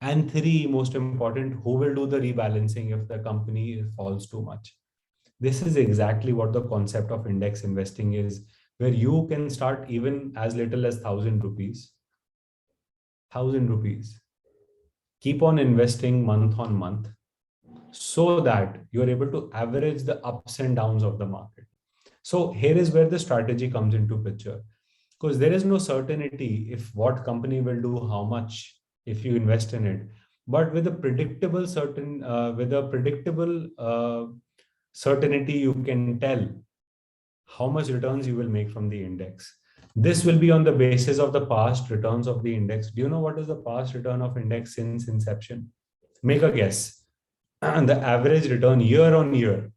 And three, most important, who will do the rebalancing if the company falls too much? This is exactly what the concept of index investing is, where you can start even as little as 1,000 rupees. 1,000 rupees. Keep on investing month on month so that you're able to average the ups and downs of the market. So here is where the strategy comes into picture, because there is no certainty if what company will do how much if you invest in it, but with a predictable certainty, you can tell how much returns you will make from the index. This will be on the basis of the past returns of the index. Do you know what is the past return of index since inception? Make a guess. And the average return year on year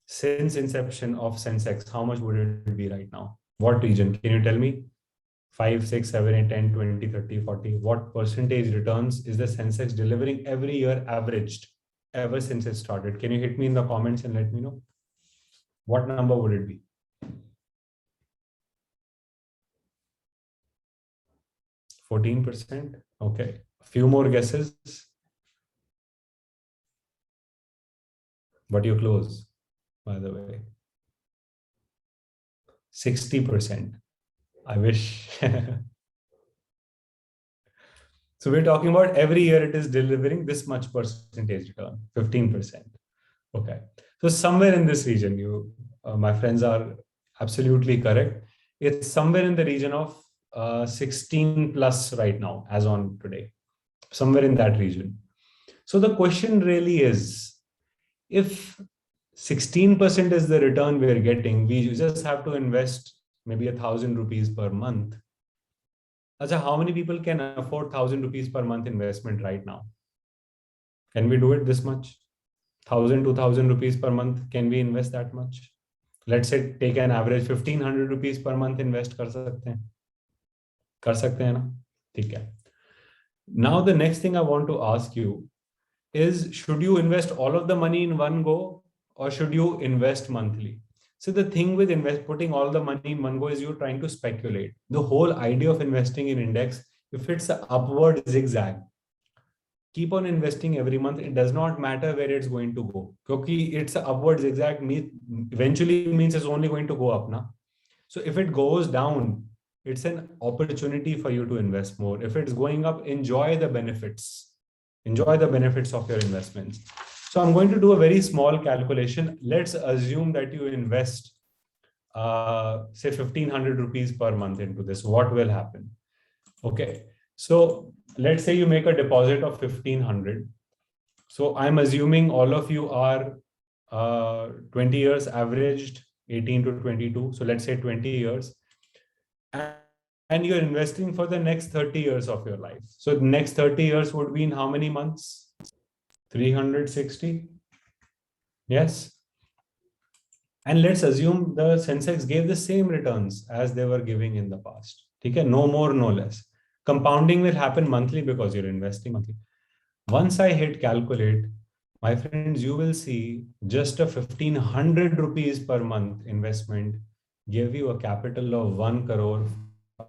since inception of Sensex, how much would it be right now? What region? Can you tell me? 5, 6, 7, 8, 10, 20, 30, 40. What percentage returns is the Sensex delivering every year averaged ever since it started? Can you hit me in the comments and let me know? What number would it be? 14%? Okay. A few more guesses. But you're close, by the way. 60%. I wish. So we're talking about every year it is delivering this much percentage return, 15%. Okay. So somewhere in this region, my friends are absolutely correct. It's somewhere in the region of 16 plus right now, as on today, somewhere in that region. So the question really is, if 16% is the return we're getting, we just have to invest maybe 1,000 rupees per month. Achha, how many people can afford 1,000 rupees per month investment right now? Can we do it this much? 1,000, 2,000 rupees per month, can we invest that much? Let's say take an average 1,500 rupees per month invest कर सकते हैं ना? ठीक है. Now the next thing I want to ask you is, should you invest all of the money in one go or should you invest monthly? So the thing with putting all the money in one go is you're trying to speculate. The whole idea of investing in index, if it's an upward zigzag, keep on investing every month. It does not matter where it's going to go. Because it's an upward zigzag, eventually means it's only going to go up. Na? So if it goes down, it's an opportunity for you to invest more. If it's going up, enjoy the benefits. Enjoy the benefits of your investments. So I'm going to do a very small calculation. Let's assume that you invest, say 1,500 rupees per month into this. What will happen? Okay. So let's say you make a deposit of 1,500. So I'm assuming all of you are 20 years averaged, 18 to 22. So let's say 20 years. And you're investing for the next 30 years of your life. So the next 30 years would be in how many months? 360. Yes. And let's assume the Sensex gave the same returns as they were giving in the past. Okay? No more, no less. Compounding will happen monthly because you're investing monthly. Once I hit calculate, my friends, you will see just a 1,500 rupees per month investment give you a capital of 1 crore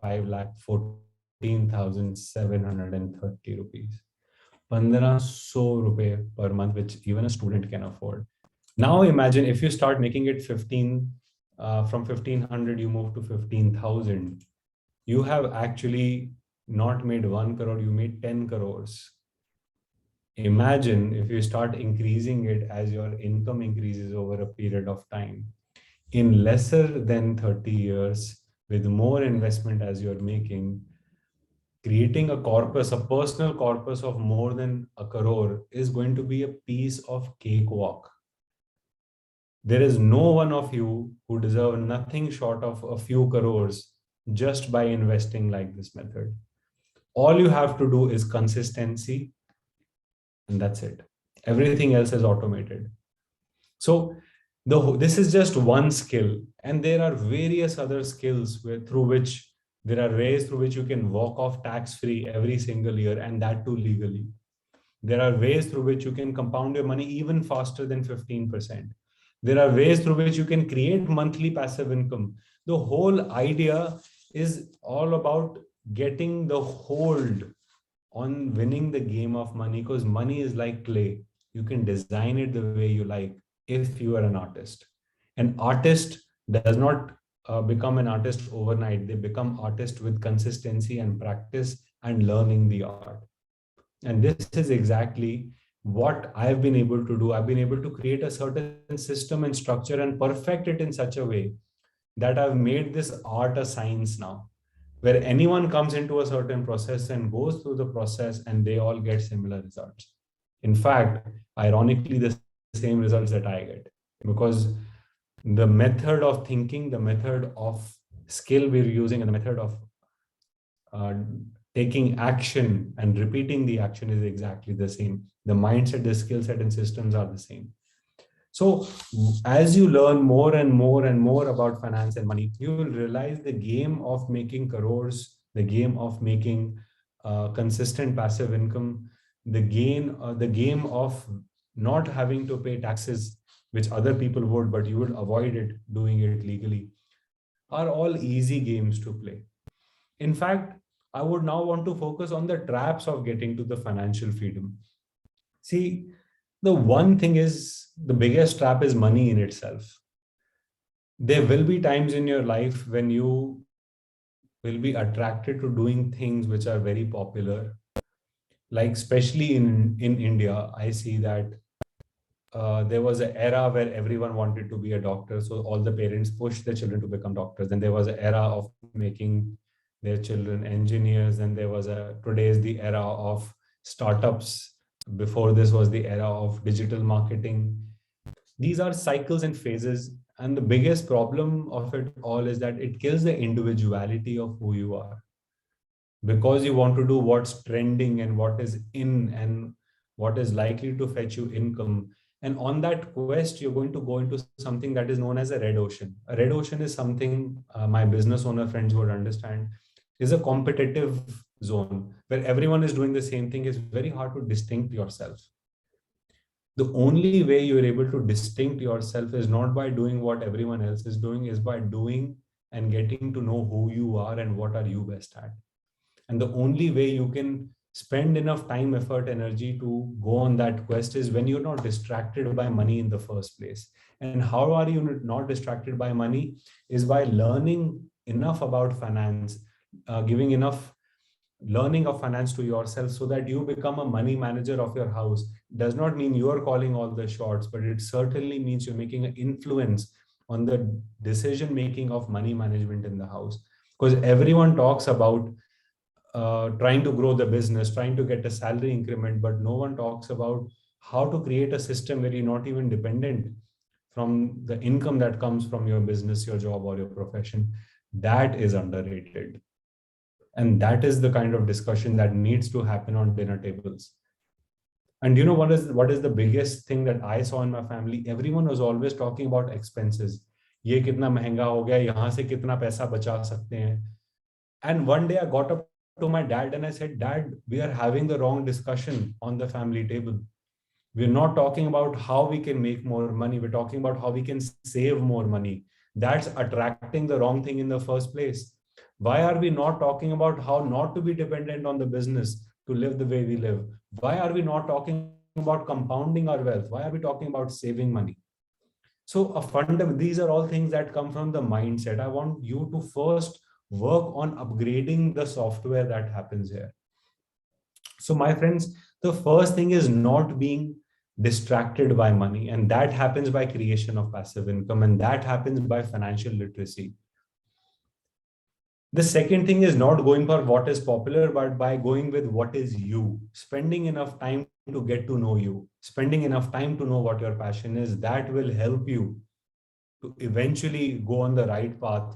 5,14,730 rupees. 1,500 rupees per month, which even a student can afford. Now imagine if you start making it 15, from 1,500, you move to 15,000. You have actually not made 1 crore, you made 10 crores. Imagine if you start increasing it as your income increases over a period of time. In lesser than 30 years, with more investment as you're making, creating a corpus, a personal corpus of more than 1 crore is going to be a piece of cakewalk. There is no one of you who deserve nothing short of a few crores just by investing like this method. All you have to do is consistency, and that's it. Everything else is automated. So this is just one skill, and there are various other skills through which there are ways through which you can walk off tax-free every single year, and that too legally. There are ways through which you can compound your money even faster than 15%. There are ways through which you can create monthly passive income. The whole idea is all about getting the hold on winning the game of money, because money is like clay. You can design it the way you like if you are an artist. An artist does not become an artist overnight. They become artists with consistency and practice and learning the art. And this is exactly what I've been able to do. I've been able to create a certain system and structure and perfect it in such a way that I've made this art a science now, where anyone comes into a certain process and goes through the process and they all get similar results. In fact, ironically, the same results that I get, because the method of thinking, the method of skill we're using, and the method of taking action and repeating the action is exactly the same. The mindset, the skill set, and systems are the same. So as you learn more and more and more about finance and money, you will realize the game of making crores, the game of making consistent passive income, the game of not having to pay taxes, which other people would, but you would avoid it doing it legally, are all easy games to play. In fact, I would now want to focus on the traps of getting to the financial freedom. See, the one thing is, the biggest trap is money in itself. There will be times in your life when you will be attracted to doing things which are very popular. like especially in India, I see that there was an era where everyone wanted to be a doctor, so all the parents pushed their children to become doctors. Then there was an era of making their children engineers, and there was a today is the era of startups. Before this was the era of digital marketing. These are cycles and phases, and the biggest problem of it all is that it kills the individuality of who you are, because you want to do what's trending and what is in and what is likely to fetch you income. And on that quest, you're going to go into something that is known as a red ocean. A red ocean is something my business owner friends would understand is a competitive zone where everyone is doing the same thing. It's very hard to distinct yourself. The only way you're able to distinct yourself is not by doing what everyone else is doing, is by doing and getting to know who you are and what are you best at. And the only way you can spend enough time, effort, energy to go on that quest is when you're not distracted by money in the first place. And how are you not distracted by money? Is by learning enough about finance, giving enough learning of finance to yourself so that you become a money manager of your house. Does not mean you are calling all the shots, but it certainly means you're making an influence on the decision making of money management in the house. Because everyone talks about trying to grow the business, trying to get a salary increment, but no one talks about how to create a system where you're not even dependent from the income that comes from your business, your job, or your profession. That is underrated. And that is the kind of discussion that needs to happen on dinner tables. And you know what is the biggest thing that I saw in my family? Everyone was always talking about expenses. ये कितना महंगा हो गया, यहाँ से कितना पैसा बचा सकते हैं. And one day I got up to my dad and I said, Dad, we are having the wrong discussion on the family table. We're not talking about how we can make more money. We're talking about how we can save more money. That's attracting the wrong thing in the first place. Why are we not talking about how not to be dependent on the business to live the way we live? Why are we not talking about compounding our wealth? Why are we talking about saving money? So these are all things that come from the mindset. I want you to first work on upgrading the software that happens here. So my friends, the first thing is not being distracted by money, and that happens by creation of passive income, and that happens by financial literacy. The second thing is not going for what is popular, but by going with what is you, spending enough time to get to know you, spending enough time to know what your passion is. That will help you to eventually go on the right path.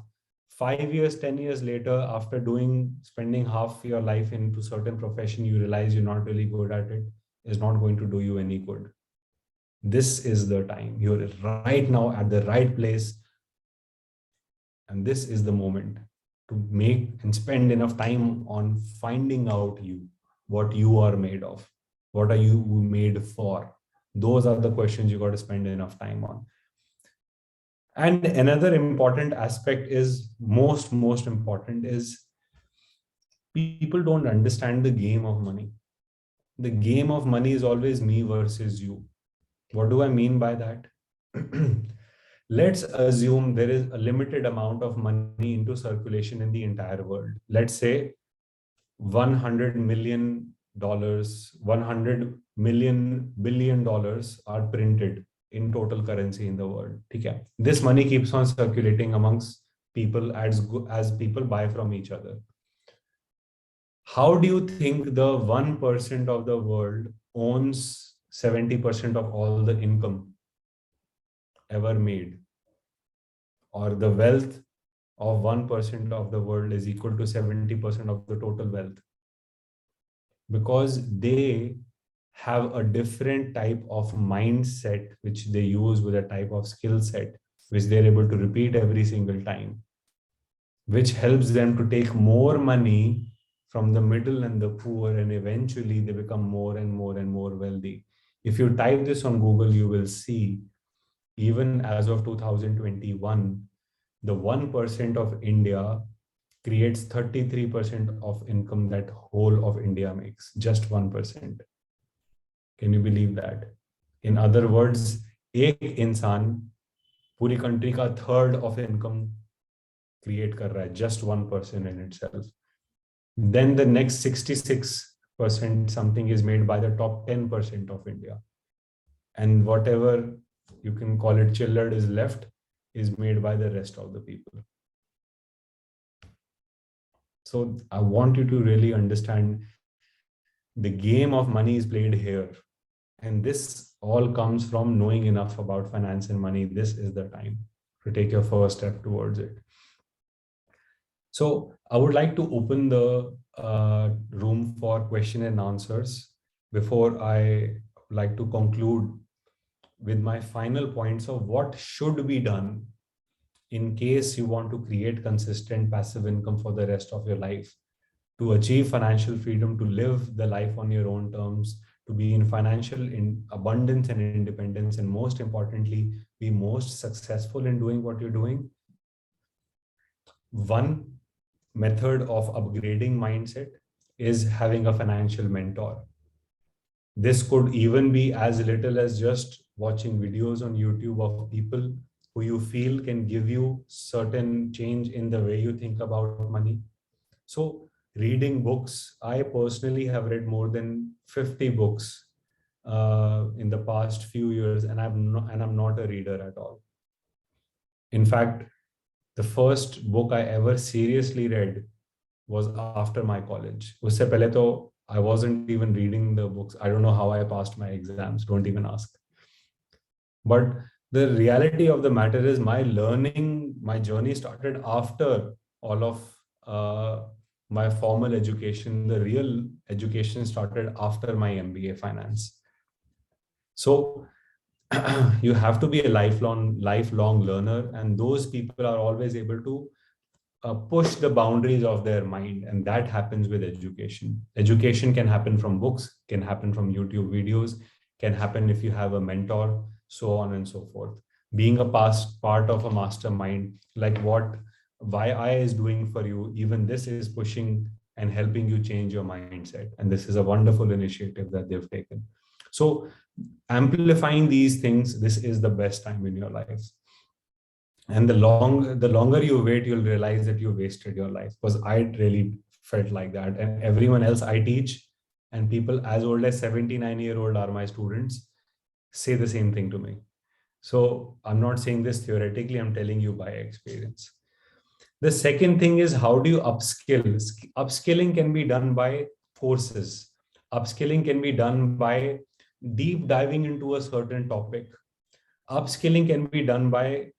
5 years, 10 years later, after spending half your life into certain profession, you realize you're not really good at it, is not going to do you any good. This is the time. You're right now at the right place. And this is the moment to make and spend enough time on finding out what you are made of. What are you made for? Those are the questions you got to spend enough time on. And another important aspect is most important is people don't understand the game of money. The game of money is always me versus you. What do I mean by that? Let's assume there is a limited amount of money into circulation in the entire world. Let's say $100 million, $100 million billion are printed in total currency in the world. Okay. This money keeps on circulating amongst people as people buy from each other. How do you think the 1% of the world owns 70% of all the income ever made? Or the wealth of 1% of the world is equal to 70% of the total wealth? Because they have a different type of mindset, which they use with a type of skill set, which they're able to repeat every single time, which helps them to take more money from the middle and the poor, and eventually they become more and more and more wealthy. If you type this on Google, you will see, even as of 2021, the 1% of India creates 33% of income that whole of India makes, just 1%. Can you believe that? In other words, एक इंसान पूरी country का third of income create कर रहा है, just 1% in itself. Then the next 66 something is made by the top 10% of India. And whatever you can call it chilled is left is made by the rest of the people. So I want you to really understand the game of money is played here. And this all comes from knowing enough about finance and money. This is the time to take your first step towards it. So I would like to open the room for question and answers before I like to conclude with my final points of what should be done in case you want to create consistent passive income for the rest of your life, to achieve financial freedom, to live the life on your own terms, to be in financial abundance and independence, and most importantly, be most successful in doing what you're doing. One method of upgrading mindset is having a financial mentor. This could even be as little as just watching videos on YouTube of people who you feel can give you certain change in the way you think about money. So reading books, I personally have read more than 50 books in the past few years, and I'm not a reader at all. In fact, the first book I ever seriously read was after my college. Usse pehle to I wasn't even reading the books. I don't know how I passed my exams. Don't even ask. But the reality of the matter is my journey started after all of my formal education. The real education started after my MBA finance. So you have to be a lifelong learner, and those people are always able to push the boundaries of their mind, and that happens with education. Education can happen from books, can happen from YouTube videos, can happen if you have a mentor, so on and so forth. Being a part of a mastermind like what YI is doing for you, even this is pushing and helping you change your mindset, and this is a wonderful initiative that they've taken. So amplifying these things, this is the best time in your life. And the longer you wait, you'll realize that you wasted your life, because I really felt like that. And everyone else I teach, and people as old as 79-year-old are my students, say the same thing to me. So I'm not saying this theoretically, I'm telling you by experience. The second thing is, how do you upskill? Upskilling can be done by courses. Upskilling can be done by deep diving into a certain topic. Upskilling can be done by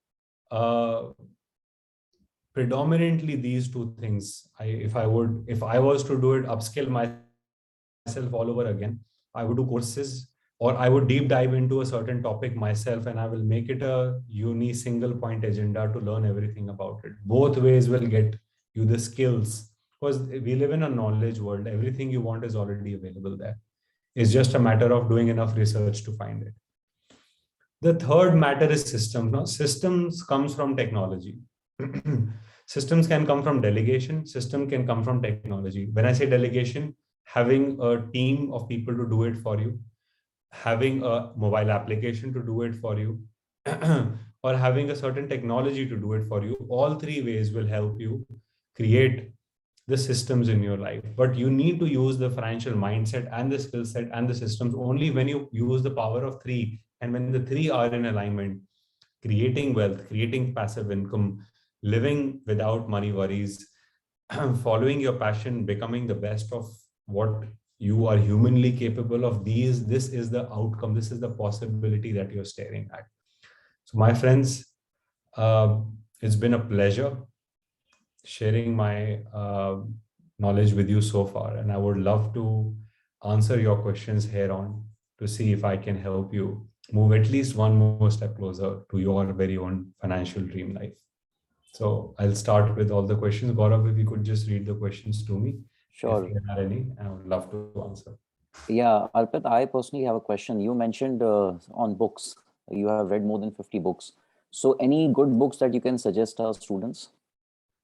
predominantly these two things. If I was to do it, upskill myself all over again, I would do courses, or I would deep dive into a certain topic myself, and I will make it a single point agenda to learn everything about it. Both ways will get you the skills, because we live in a knowledge world. Everything you want is already available there. It's just a matter of doing enough research to find it. The third matter is systems. Now, systems comes from technology. Systems can come from delegation. System can come from technology. When I say delegation, having a team of people to do it for you, having a mobile application to do it for you, or having a certain technology to do it for you, all three ways will help you create the systems in your life. But you need to use the financial mindset and the skill set and the systems only when you use the power of three. And when the three are in alignment, creating wealth, creating passive income, living without money worries, following your passion, becoming the best of what you are humanly capable of, this is the outcome, this is the possibility that you're staring at. So my friends, it's been a pleasure sharing my knowledge with you so far, and I would love to answer your questions here on to see if I can help you move at least one more step closer to your very own financial dream life. So I'll start with all the questions. Gaurav, if you could just read the questions to me. Sure. If there are any, I would love to answer. Yeah, Arpit, I personally have a question. You mentioned on books, you have read more than 50 books. So any good books that you can suggest our students?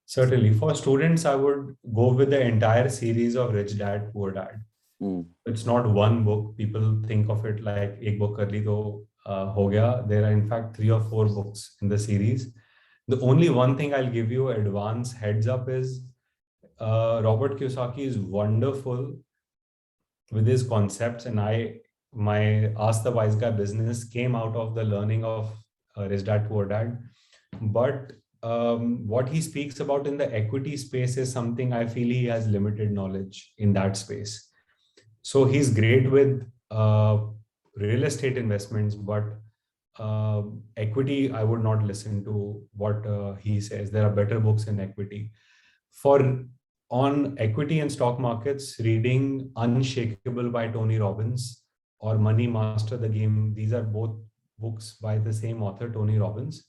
Certainly. For students, I would go with the entire series of Rich Dad, Poor Dad. It's not one book. People think of it like ek book kar li to ho gaya. There are in fact 3 or 4 books in the series. The only one thing I'll give you advance heads up is Robert Kiyosaki is wonderful with his concepts, and my Ask the Wise Guy business came out of the learning of Rich Dad Poor Dad. But what he speaks about in the equity space is something I feel he has limited knowledge in that space. So he's great with real estate investments, but equity, I would not listen to what he says. There are better books in equity. On equity and stock markets, reading Unshakable by Tony Robbins or Money Master the Game, these are both books by the same author, Tony Robbins.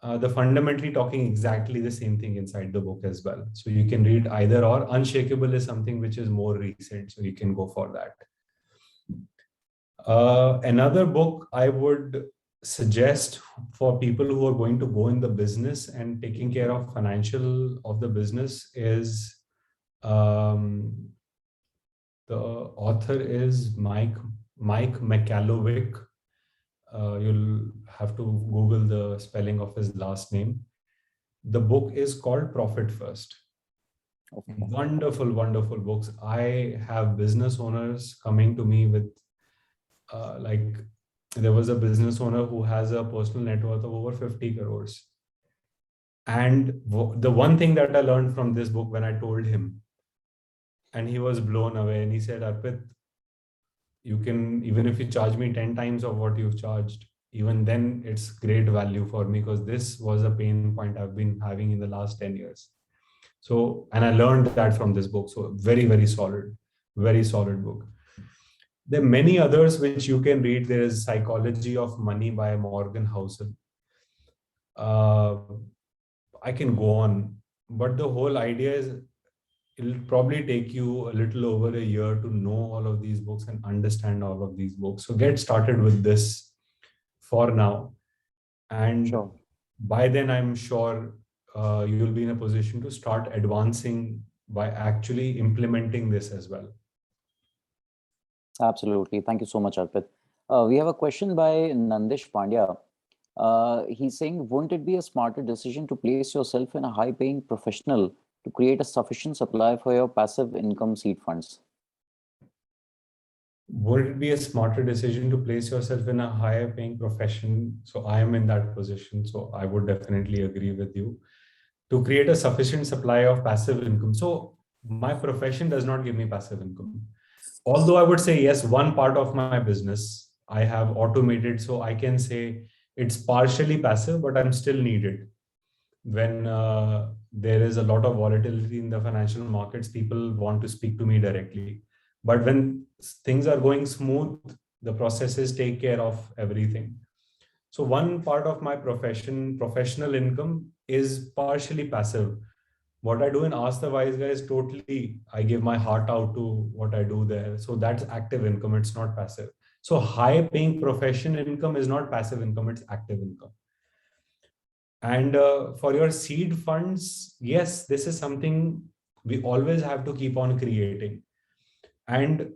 They're fundamentally talking exactly the same thing inside the book as well. So you can read either or. Unshakable is something which is more recent, so you can go for that. Another book I would suggest for people who are going to go in the business and taking care of financial of the business is the author is Mike McAlowick. You'll have to Google the spelling of his last name. The book is called Profit First. Okay. Wonderful, wonderful books. I have business owners coming to me with like there was a business owner who has a personal net worth of over 50 crores. And the one thing that I learned from this book when I told him, and he was blown away, and he said, Arpit, you can, even if you charge me 10 times of what you've charged, even then it's great value for me, because this was a pain point I've been having in the last 10 years. So, and I learned that from this book. So very, very solid book. There are many others which you can read. There is Psychology of Money by Morgan Housel. I can go on, but the whole idea is it'll probably take you a little over a year to know all of these books and understand all of these books. So get started with this for now. And sure, by then, I'm sure you'll be in a position to start advancing by actually implementing this as well. Absolutely. Thank you so much, Arpit. We have a question by Nandish Pandya. He's saying, wouldn't it be a smarter decision to place yourself in a high-paying professional to create a sufficient supply for your passive income seed funds? Would it be a smarter decision to place yourself in a higher paying profession? So I am in that position. So I would definitely agree with you to create a sufficient supply of passive income. So my profession does not give me passive income. Although I would say, yes, one part of my business I have automated. So I can say it's partially passive, but I'm still needed. When there is a lot of volatility in the financial markets, people want to speak to me directly. But when things are going smooth, the processes take care of everything. So one part of my professional income is partially passive. What I do in Ask the Wise Guy is totally, I give my heart out to what I do there. So that's active income. It's not passive. So high paying profession income is not passive income. It's active income. And for your seed funds, yes, this is something we always have to keep on creating. And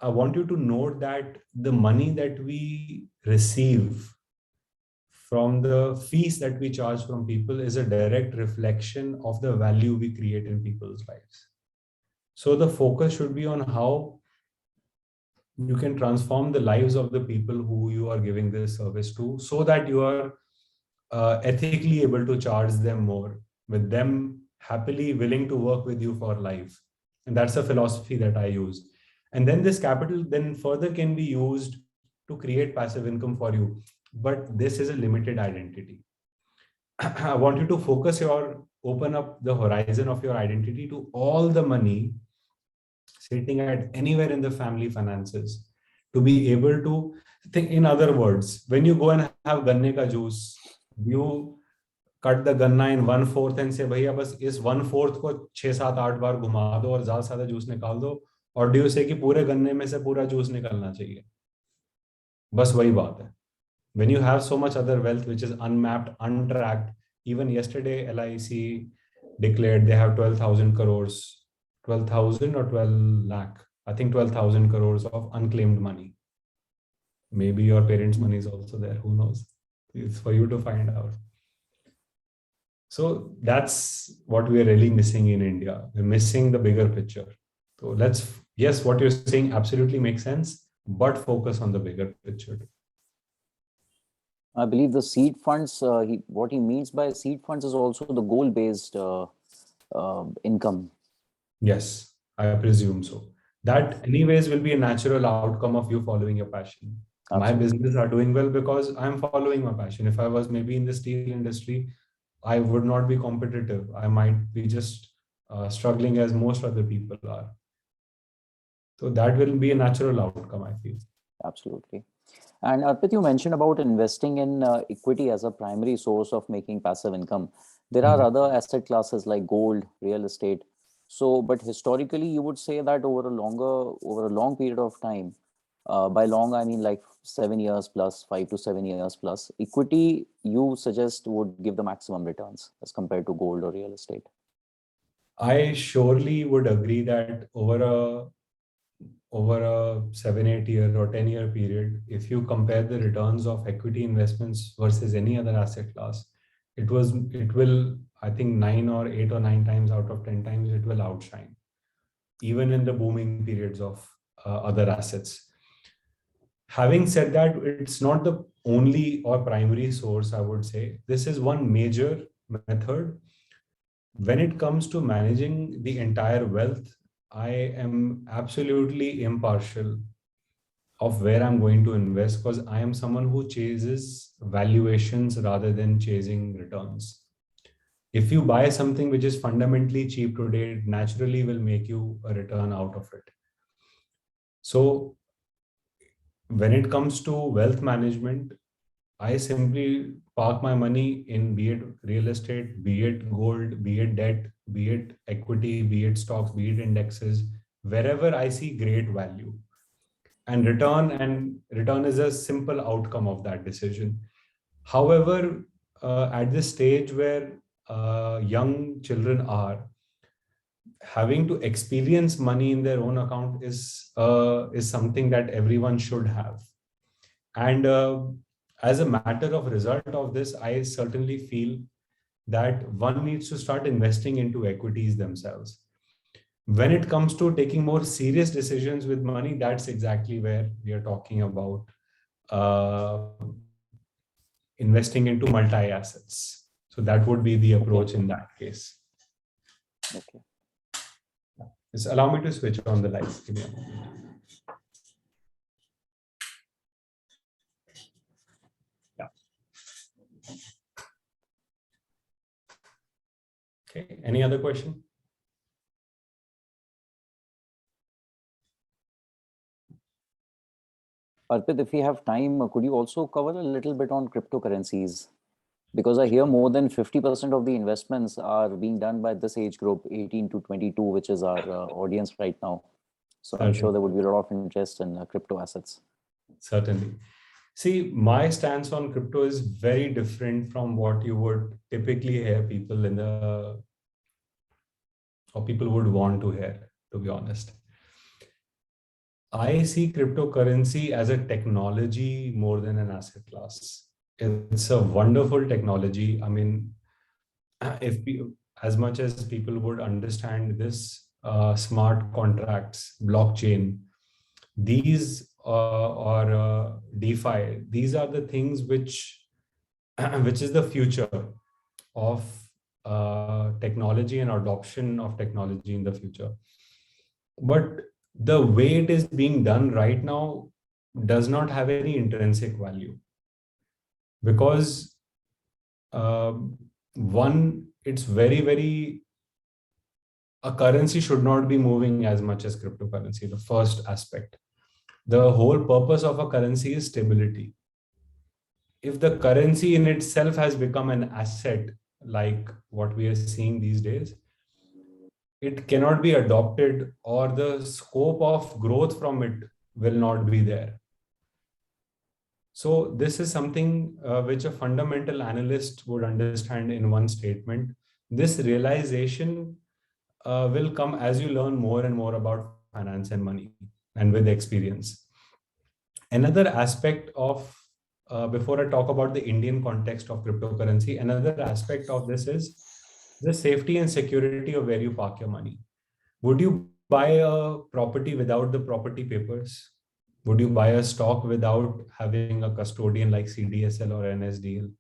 I want you to note that the money that we receive from the fees that we charge from people is a direct reflection of the value we create in people's lives. So the focus should be on how you can transform the lives of the people who you are giving this service to, so that you are ethically able to charge them more, with them happily willing to work with you for life. And that's a philosophy that I use. And then this capital then further can be used to create passive income for you. But this is a limited identity. I want you to open up the horizon of your identity to all the money sitting at anywhere in the family finances, to be able to think. In other words, when you go and have ganne ka juice, you cut the ganna in 1/4 and say, भैया बस इस 1/4 को 6-7-8 बार घुमा दो और ज्यादा ज्यादा juice निकाल दो, और do you say कि पूरे गन्ने में से पूरा जूस निकलना चाहिए? बस वही बात है. When you have so much other wealth which is unmapped, untracked, even yesterday LIC declared they have 12,000 crores, 12,000 or 12 lakh, I think 12,000 crores of unclaimed money. Maybe your parents' money is also there, who knows? It's for you to find out. So that's what we are really missing in India. We're missing the bigger picture. So yes, what you're saying absolutely makes sense, but focus on the bigger picture. I believe the seed funds, what he means by seed funds is also the goal-based income. Yes, I presume so. That anyways will be a natural outcome of you following your passion. My Absolutely. business are doing well because I'm following my passion. If I was maybe in the steel industry, I would not be competitive. I might be just struggling as most other people are. So that will be a natural outcome, I feel. Absolutely. And Arpit, you mentioned about investing in equity as a primary source of making passive income. There are Mhm. other asset classes like gold, real estate. So, but historically, you would say that over a long period of time, by long, I mean like 7 years plus, 5 to 7 years plus, equity you suggest would give the maximum returns as compared to gold or real estate. I surely would agree that over a 7, 8 year or 10-year period, if you compare the returns of equity investments versus any other asset class, it will, I think 9 or 8 or 9 times out of 10 times, it will outshine, even in the booming periods of other assets. Having said that, it's not the only or primary source, I would say. This is one major method. When it comes to managing the entire wealth, I am absolutely impartial of where I'm going to invest because I am someone who chases valuations rather than chasing returns. If you buy something which is fundamentally cheap today, it naturally will make you a return out of it. So when it comes to wealth management, I simply park my money in, be it real estate, be it gold, be it debt, be it equity, be it stocks, be it indexes, wherever I see great value. And return is a simple outcome of that decision. However, at this stage where young children are, having to experience money in their own account is something that everyone should have. And as a matter of result of this, I certainly feel that one needs to start investing into equities themselves. When it comes to taking more serious decisions with money, that's exactly where we are talking about uh, investing into multi assets. So that would be the approach in that case. Okay. Just allow me to switch on the lights. Give me a moment. Yeah. Okay. Any other question? Arpit, if we have time, could you also cover a little bit on cryptocurrencies? Because I hear more than 50% of the investments are being done by this age group, 18 to 22, which is our audience right now. So I'm sure Certainly. there would be a lot of interest in crypto assets. Certainly. See, my stance on crypto is very different from what you would typically hear people or people would want to hear, to be honest. I see cryptocurrency as a technology more than an asset class. It's a wonderful technology. I mean, if as much as people would understand this, smart contracts, blockchain, these or DeFi, these are the things which which is the future of technology and adoption of technology in the future. But the way it is being done right now does not have any intrinsic value because one, it's very, a currency should not be moving as much as cryptocurrency, the first aspect. The whole purpose of a currency is stability. If the currency in itself has become an asset, like what we are seeing these days, it cannot be adopted or the scope of growth from it will not be there. So this is something which a fundamental analyst would understand in one statement. This realization will come as you learn more and more about finance and money and with experience. Another aspect of, before I talk about the Indian context of cryptocurrency, another aspect of this is the safety and security of where you park your money. Would you buy a property without the property papers? Would you buy a stock without having a custodian like CDSL or NSDL?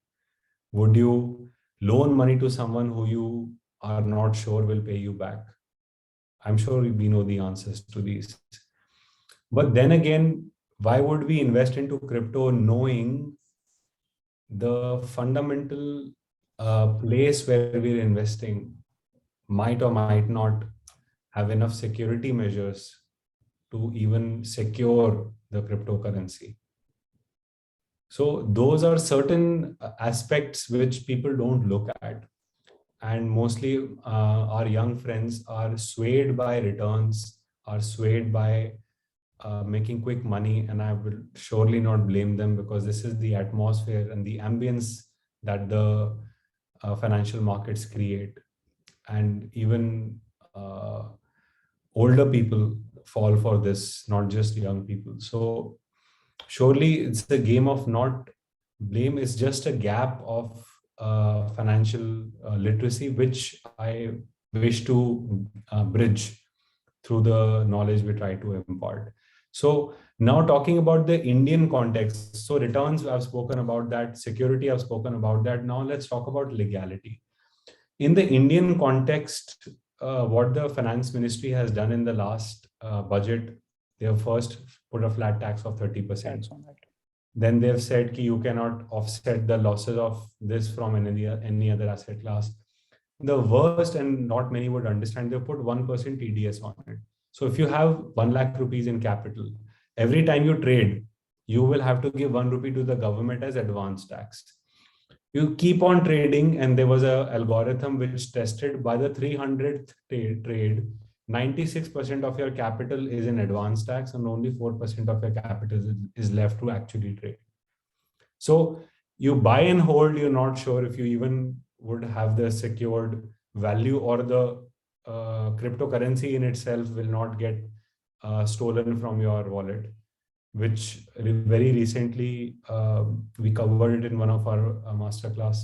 Would you loan money to someone who you are not sure will pay you back? I'm sure we know the answers to these. But then again, why would we invest into crypto knowing the fundamental place where we're investing might or might not have enough security measures to even secure the cryptocurrency? So those are certain aspects which people don't look at. And mostly our young friends are swayed by returns, are swayed by making quick money. And I will surely not blame them, because this is the atmosphere and the ambience that the financial markets create. And even older people fall for this, not just young people. So surely it's a game of not blame, it's just a gap of financial literacy, which I wish to bridge through the knowledge we try to impart. So now talking about the Indian context, so returns, I've spoken about that, security, I've spoken about that. Now let's talk about legality. In the Indian context, what the finance ministry has done in the last budget, they have first put a flat tax of 30%. Then they've said that you cannot offset the losses of this from any other asset class. The worst, and not many would understand, they put 1% TDS on it. So if you have 1 lakh rupees in capital, every time you trade, you will have to give 1 rupee to the government as advance tax. You keep on trading, and there was an algorithm which tested by the 300th trade, 96% of your capital is in advance tax and only 4% of your capital is left to actually trade. So you buy and hold, you're not sure if you even would have the secured value, or the cryptocurrency in itself will not get stolen from your wallet, which very recently we covered it in one of our masterclass,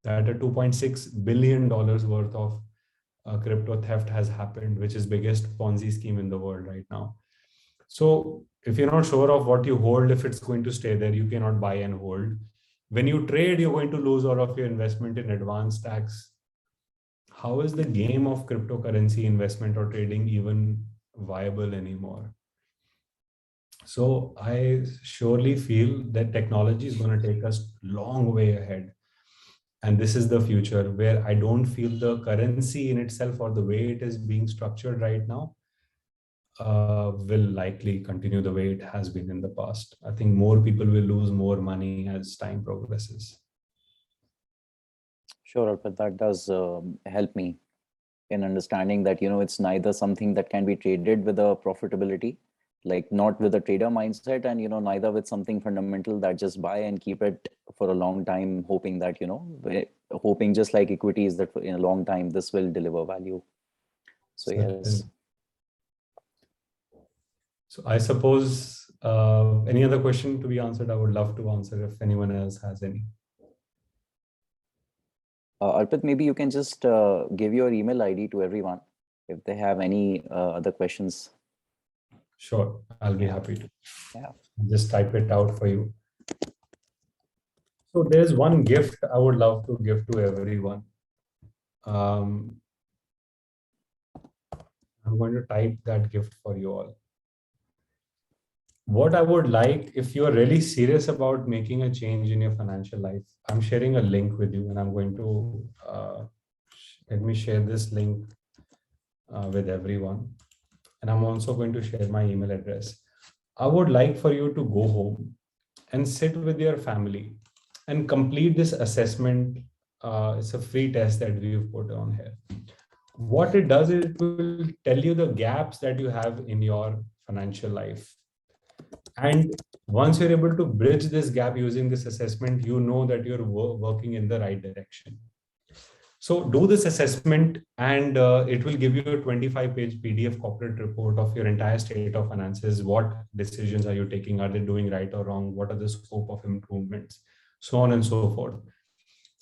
that a $2.6 billion worth of crypto theft has happened, which is biggest Ponzi scheme in the world right now. So if you're not sure of what you hold, if it's going to stay there, you cannot buy and hold. When you trade, you're going to lose all of your investment in advance tax. How is the game of cryptocurrency investment or trading even viable anymore? So I surely feel that technology is going to take us long way ahead. And this is the future, where I don't feel the currency in itself, or the way it is being structured right now, will likely continue the way it has been in the past. I think more people will lose more money as time progresses. Sure, but that does help me in understanding that, it's neither something that can be traded with a profitability, like not with a trader mindset, and, neither with something fundamental that just buy and keep it for a long time, hoping that, hoping just like equities that in a long time, this will deliver value. So yes. So I suppose any other question to be answered, I would love to answer if anyone else has any. Arpit, maybe you can just give your email ID to everyone if they have any other questions. Sure, I'll be happy to. Yeah. Just type it out for you. So there's one gift I would love to give to everyone. I'm going to type that gift for you all. What I would like, if you're really serious about making a change in your financial life, I'm sharing a link with you, and I'm going to, let me share this link with everyone. And I'm also going to share my email address. I would like for you to go home and sit with your family and complete this assessment. It's a free test that we've put on here. What it does is it will tell you the gaps that you have in your financial life. And once you're able to bridge this gap using this assessment, you know that you're working in the right direction. So do this assessment, and it will give you a 25-page PDF corporate report of your entire state of finances. What decisions are you taking? Are they doing right or wrong? What are the scope of improvements? So on and so forth.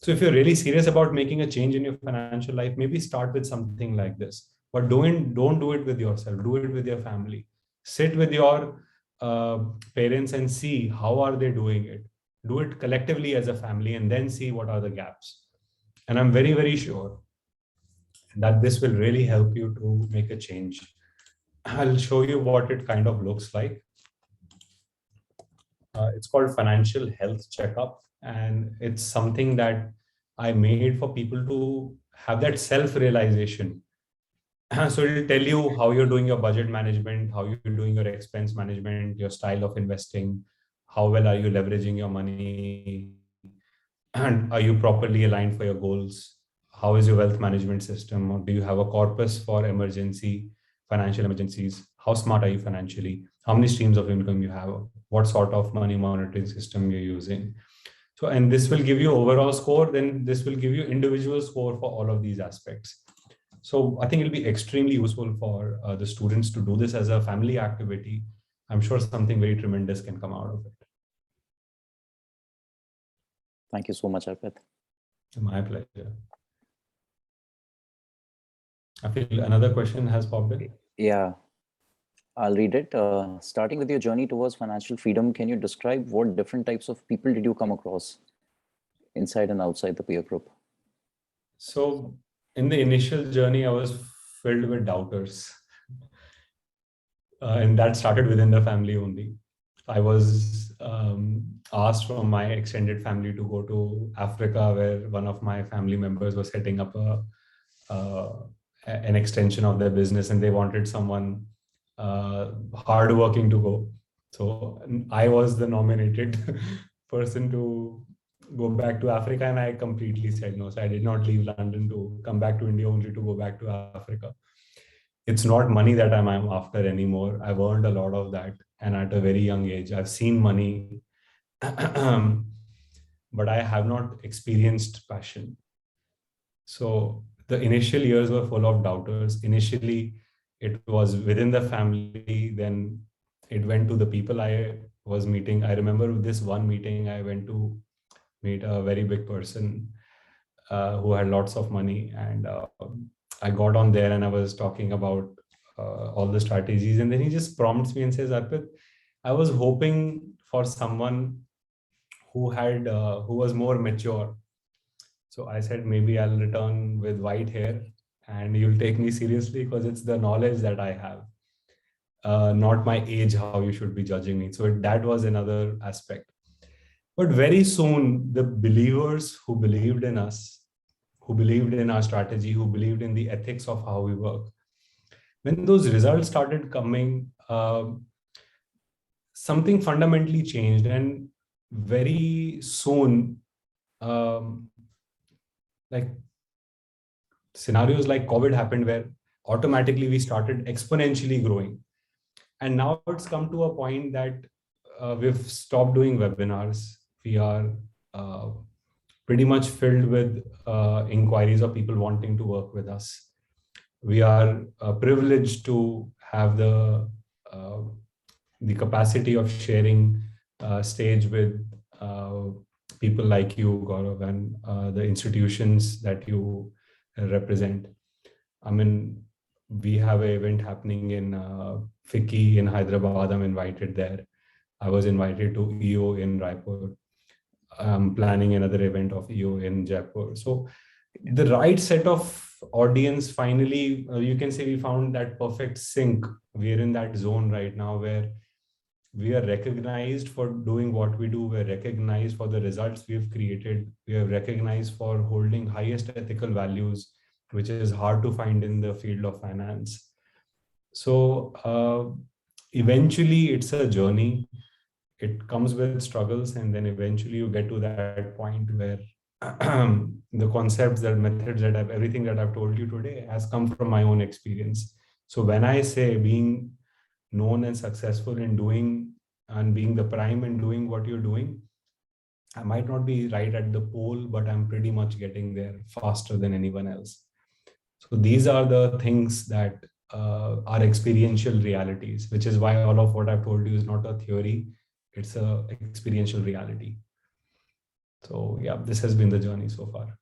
So if you're really serious about making a change in your financial life, maybe start with something like this. But don't do it with yourself. Do it with your family. Sit with your parents and see how are they doing it. Do it collectively as a family and then see what are the gaps. And I'm very, very sure that this will really help you to make a change. I'll show you what it kind of looks like. It's called Financial Health Checkup, and it's something that I made for people to have that self-realization. So it'll tell you how you're doing your budget management, how you're doing your expense management, your style of investing, how well are you leveraging your money, and are you properly aligned for your goals? How is your wealth management system? Or do you have a corpus for financial emergencies? How smart are you financially? How many streams of income you have? What sort of money monitoring system you're using? So, and this will give you overall score, then this will give you individual score for all of these aspects. So I think it'll be extremely useful for the students to do this as a family activity. I'm sure something very tremendous can come out of it. Thank you so much, Arpit. My pleasure. I feel another question has popped in. Yeah, I'll read it. Starting with your journey towards financial freedom, can you describe what different types of people did you come across inside and outside the peer group? So in the initial journey, I was filled with doubters. And that started within the family only. I was asked from my extended family to go to Africa, where one of my family members was setting up an extension of their business, and they wanted someone hardworking to go. So I was the nominated person to go back to Africa, and I completely said no. So I did not leave London to come back to India only to go back to Africa. It's not money that I'm after anymore. I've earned a lot of that, and at a very young age, I've seen money, but I have not experienced passion. So the initial years were full of doubters. Initially, it was within the family, then it went to the people I was meeting. I remember this one meeting, I went to meet a very big person who had lots of money, and I got on there and I was talking about all the strategies, and then he just prompts me and says, Arpit, I was hoping for someone who was more mature. So I said, maybe I'll return with white hair and you'll take me seriously, because it's the knowledge that I have, not my age, how you should be judging me. So that was another aspect. But very soon, the believers who believed in us, who believed in our strategy, who believed in the ethics of how we work, when those results started coming, something fundamentally changed. And very soon, like scenarios like COVID happened, where automatically we started exponentially growing. And now it's come to a point that we've stopped doing webinars. We are pretty much filled with inquiries of people wanting to work with us. We are privileged to have the capacity of sharing stage with people like you, Gaurav, and the institutions that you represent. I mean, we have an event happening in FICCI in Hyderabad. I'm invited there. I was invited to EO in Raipur. I'm planning another event of EO in Jaipur. So the right set of audience, finally, you can say we found that perfect sync. We're in that zone right now where we are recognized for doing what we do. We're recognized for the results we've created. We are recognized for holding highest ethical values, which is hard to find in the field of finance. So eventually it's a journey. It comes with struggles, and then eventually you get to that point where the concepts, the methods, everything that I've told you today has come from my own experience. So when I say being known and successful in doing and being the prime in doing what you're doing, I might not be right at the pole, but I'm pretty much getting there faster than anyone else. So these are the things that are experiential realities, which is why all of what I've told you is not a theory, it's a experiential reality. So yeah, this has been the journey so far.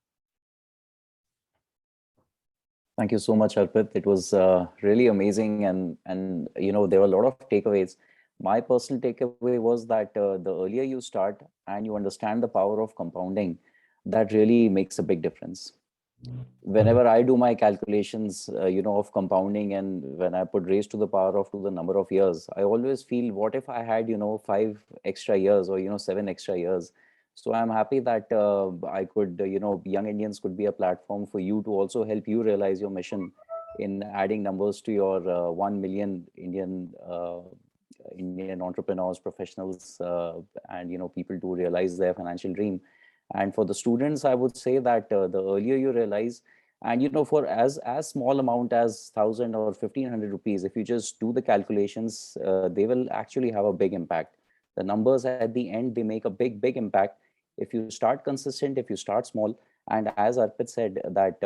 Thank you so much, Arpit. It was really amazing, and there were a lot of takeaways. My personal takeaway was that the earlier you start and you understand the power of compounding, that really makes a big difference. Whenever I do my calculations, of compounding, and when I put raised to the power of to the number of years, I always feel, what if I had, 5 extra years, or, 7 extra years? So I'm happy that I could, Young Indians could be a platform for you to also help you realize your mission in adding numbers to your 1 million Indian entrepreneurs, professionals, and, people to realize their financial dream. And for the students, I would say that the earlier you realize, and for as small amount as 1,000 or 1,500 rupees, if you just do the calculations, they will actually have a big impact. The numbers at the end, they make a big impact if you start consistent, if you start small. And as Arpit said, that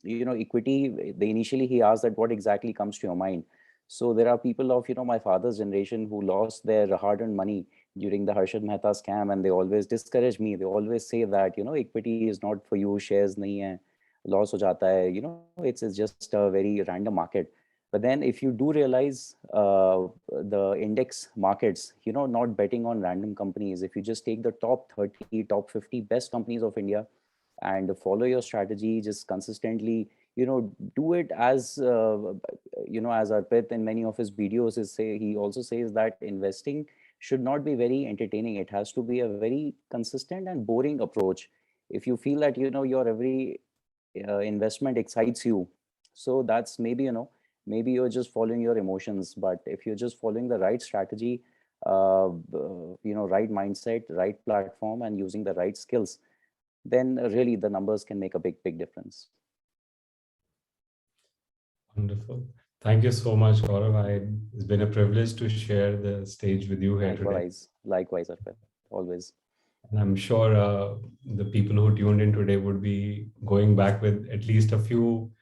equity, they initially he asked that what exactly comes to your mind. So there are people of my father's generation who lost their hard-earned money during the Harshad Mehta scam, and they always discourage me. They always say that equity is not for you, shares nahi hai, loss ho jata hai. It's just a very random market. But then if you do realize the index markets, not betting on random companies, if you just take the top 30, top 50 best companies of India and follow your strategy just consistently, do it as as Arpit in many of his videos is say, he also says that investing should not be very entertaining. It has to be a very consistent and boring approach. If you feel that your every investment excites you, so that's maybe maybe you're just following your emotions. But if you're just following the right strategy, right mindset, right platform, and using the right skills, then really the numbers can make a big difference. Wonderful. Thank you so much, Gaurav. It's been a privilege to share the stage with you here today. Likewise, Arpit, always. And I'm sure the people who tuned in today would be going back with at least a few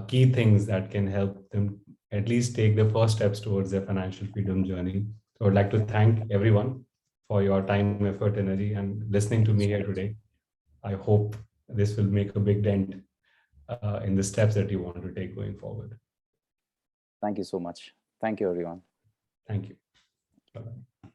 key things that can help them at least take the first steps towards their financial freedom journey. So I'd like to thank everyone for your time, effort, energy, and listening to me here today. I hope this will make a big dent in the steps that you want to take going forward. Thank you so much. Thank you, everyone. Thank you. Bye-bye.